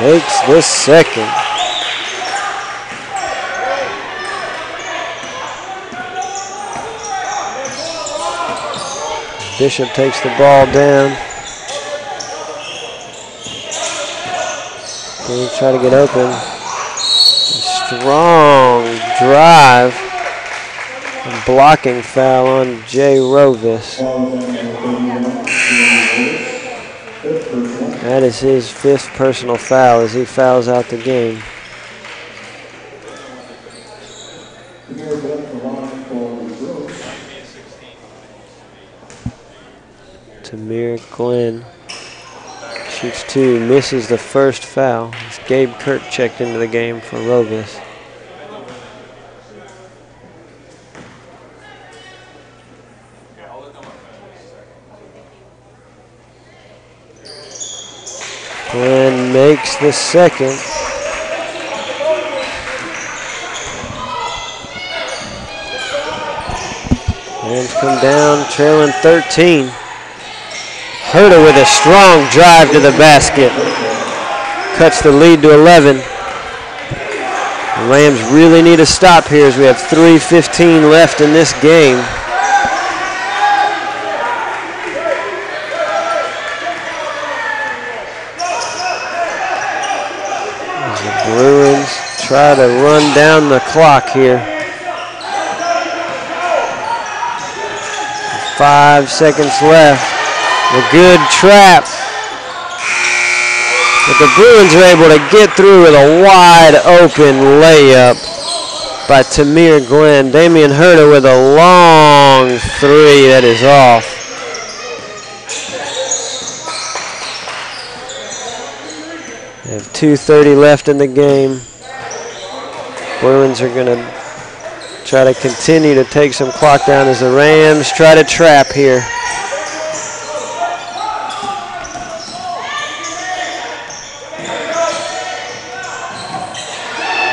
Makes the second. Bishop takes the ball down. They try to get open. Strong drive. A blocking foul on Jay Rovis. That is his 5th personal foul as he fouls out the game. Tamir Glenn shoots 2, misses the first foul. As Gabe Kirk checked into the game for Rovis. Glenn makes the second. Rams come down, trailing 13. Herta with a strong drive to the basket. Cuts the lead to 11. The Rams really need a stop here as we have 3:15 left in this game. Bruins try to run down the clock here. 5 seconds left. A good trap. But the Bruins are able to get through with a wide open layup by Tamir Glenn. Damian Herta with a long 3 that is off. We have 2:30 left in the game. Bruins are going to try to continue to take some clock down as the Rams try to trap here.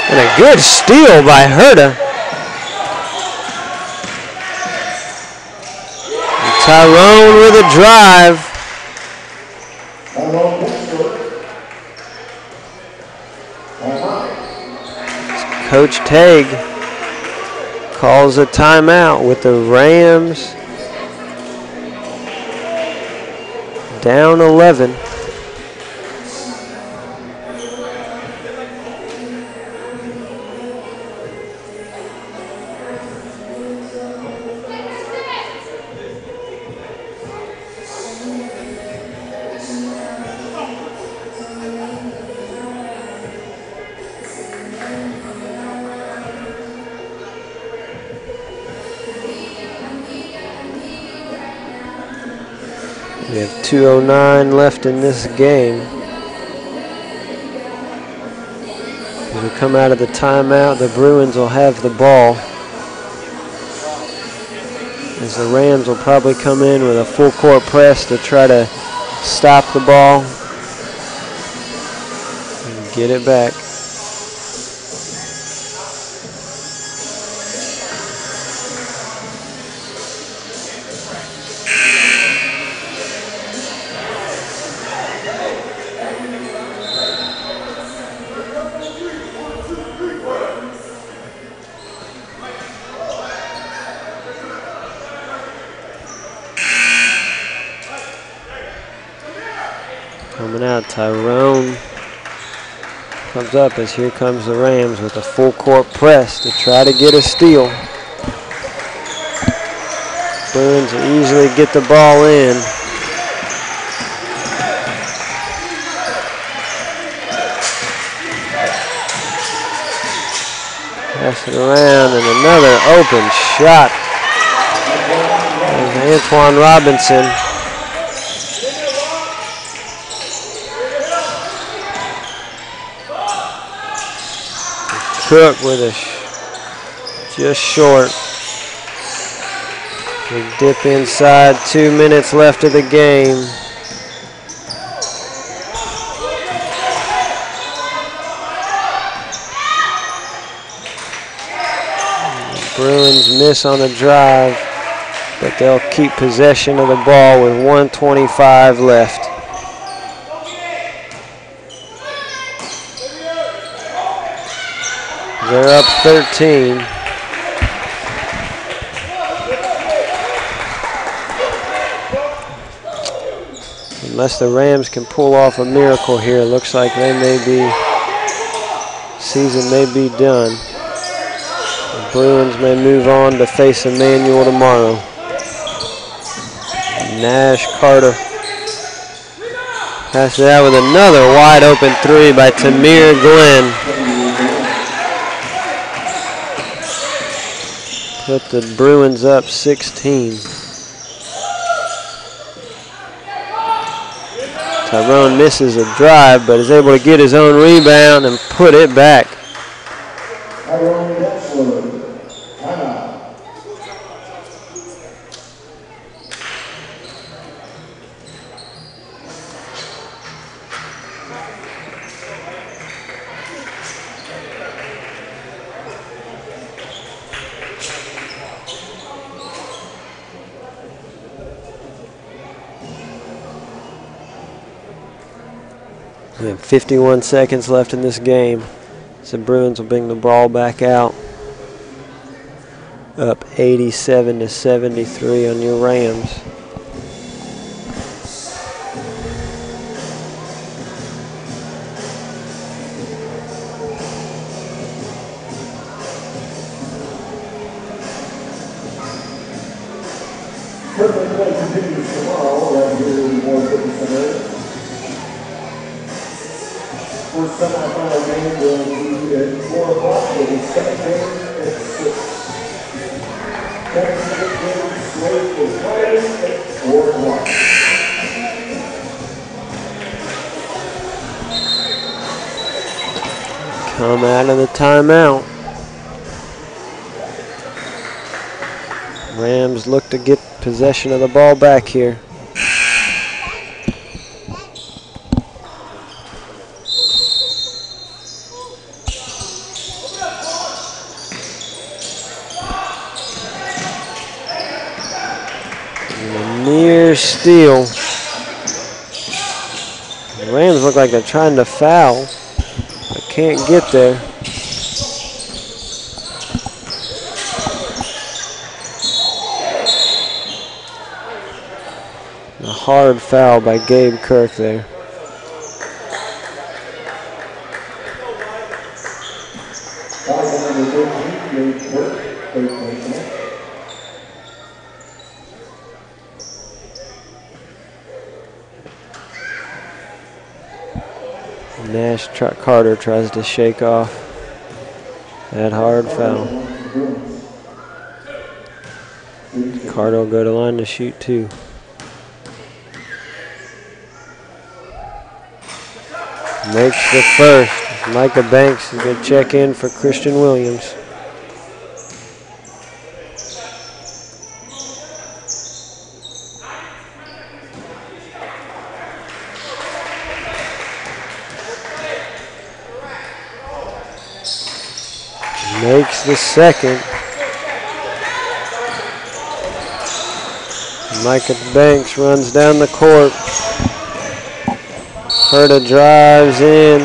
And a good steal by Herta. And Tyrone with a drive. Coach Tague calls a timeout with the Rams down 11. We have 2:09 left in this game. As we come out of the timeout, the Bruins will have the ball. As the Rams will probably come in with a full court press to try to stop the ball and get it back. Coming out, Tyrone comes up as here comes the Rams with a full court press to try to get a steal. Bruins will easily get the ball in. Pass it around and another open shot. There's Antoine Robinson. Cook with a just short. We dip inside, 2 minutes left of the game. Bruins miss on the drive, but they'll keep possession of the ball with 1:25 left. They're up 13. Unless the Rams can pull off a miracle here, looks like season may be done. The Bruins may move on to face Emmanuel tomorrow. Nash Carter passes out with another wide open three by Tamir Glenn. Put the Bruins up 16. Tyrone misses a drive, but is able to get his own rebound and put it back. We have 51 seconds left in this game. So the Bruins will bring the ball back out. Up 87-73 on your Rams. Tournament play continues tomorrow right here in the Moore Fitness Center. First semifinal game will be at 4 o'clock. It is second game at 6. Second game slate is Friday at 4 o'clock. Come out of the timeout. Rams look to get possession of the ball back here. Near steal. The Rams look like they're trying to foul, but can't get there. A hard foul by Gabe Kirk there. Nash Carter tries to shake off that hard foul. Carter will go to line to shoot two. Makes the first. Micah Banks is going to check in for Christian Williams. Makes the second. Micah Banks runs down the court. Herta drives in,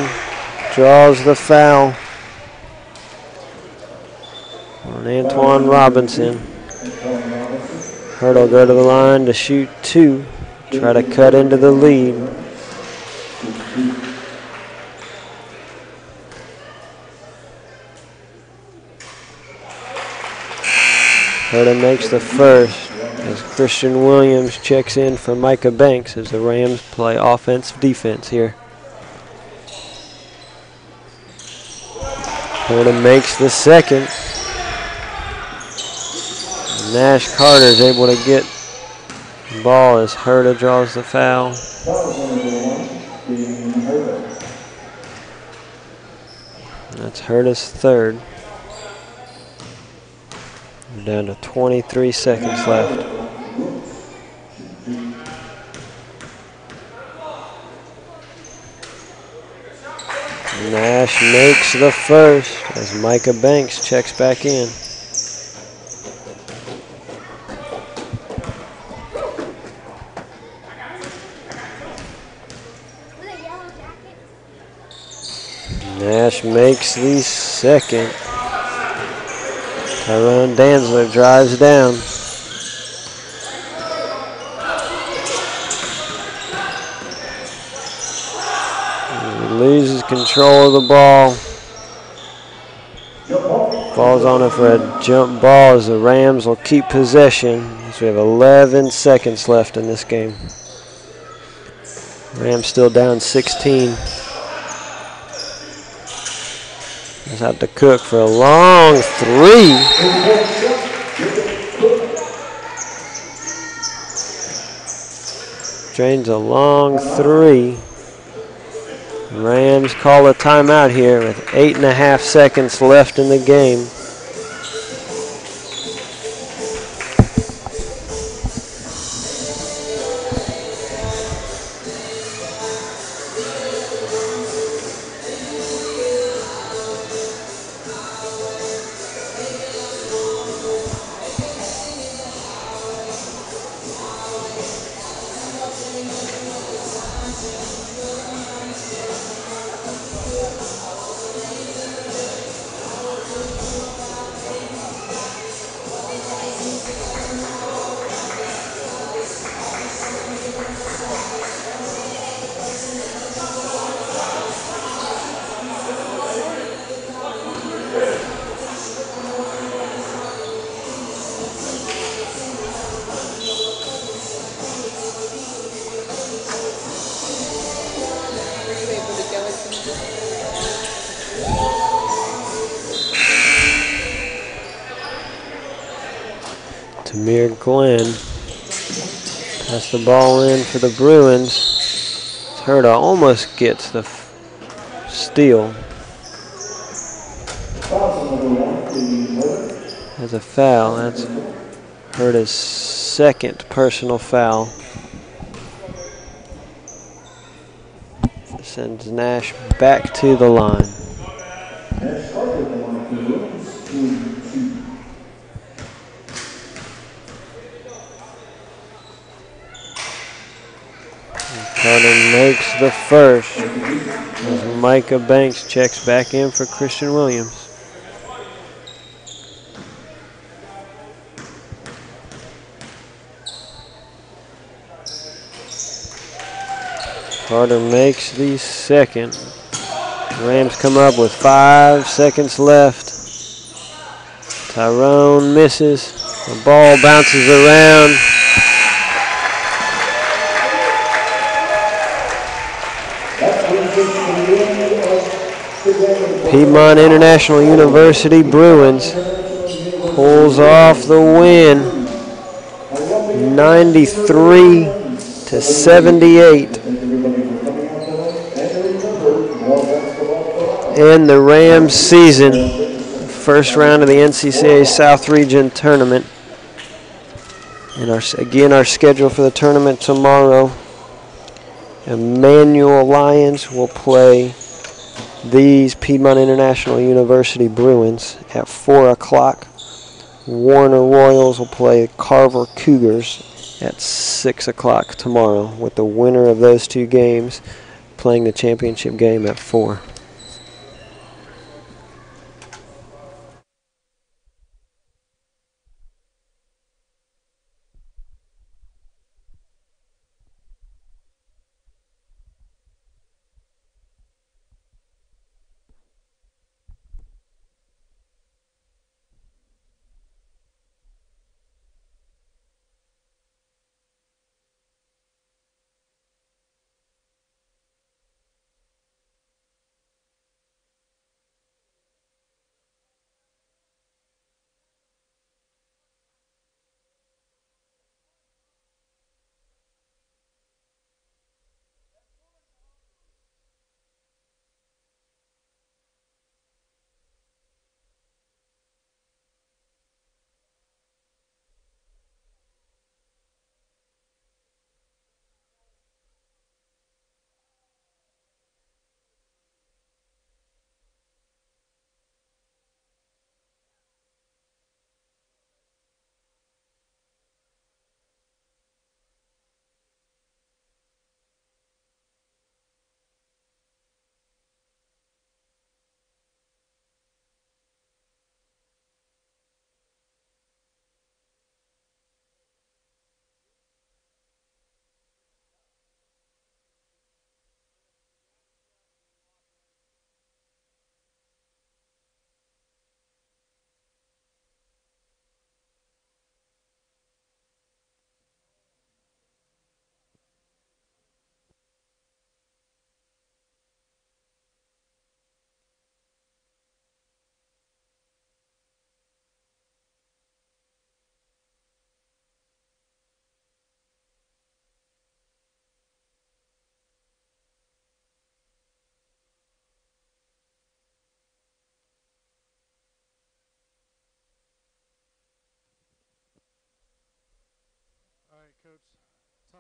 draws the foul on Antoine Robinson. Herta will go to the line to shoot two, try to cut into the lead. Herta makes the first as Christian Williams checks in for Micah Banks as the Rams play offense-defense here. Herta makes the second. Nash Carter is able to get the ball as Herta draws the foul. That's Herta's third. We're down to 23 seconds left. Nash makes the first as Micah Banks checks back in. Nash makes the second. Tyrone Danzler drives down. He loses control of the ball. Ball's on it for a jump ball as the Rams will keep possession. So we have 11 seconds left in this game. Rams still down 16. He's out to Cook for a long three. Drains a long three. Rams call a timeout here with 8.5 seconds left in the game. Tamir Glenn pass the ball in for the Bruins. Herta almost gets the steal. Has a foul. That's Herta's second personal foul. Sends Nash back to the line. Carter makes the first as Micah Banks checks back in for Christian Williams. Carter makes the second. Rams come up with 5 seconds left. Tyrone misses. The ball bounces around. Piedmont International University Bruins pulls off the win, 93-78. And the Rams season, first round of the NCCA South Region Tournament. And our schedule for the tournament tomorrow. Emmanuel Lions will play these Piedmont International University Bruins at 4 o'clock. Warner Royals will play Carver Cougars at 6 o'clock tomorrow, with the winner of those two games playing the championship game at 4.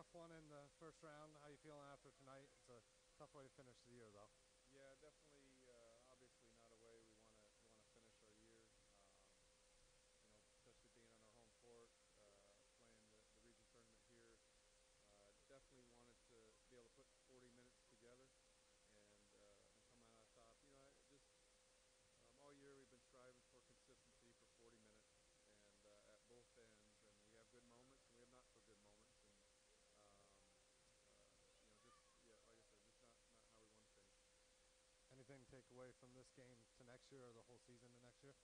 tough one in the first round. How you feeling after tonight? It's a tough way to finish the year, though. Yeah, definitely. Obviously, not a way we want to finish our year. Especially being on our home court, playing the region tournament here. Definitely wanted to be able to put 40 minutes together and come out on top. All year we've been striving for consistency for 40 minutes and at both ends, and we have good moments and we have not so good moments, and like I said, just not how we want to finish. Anything to take away from this game to next year or the whole season to next year?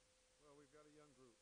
Well, we've got a young group,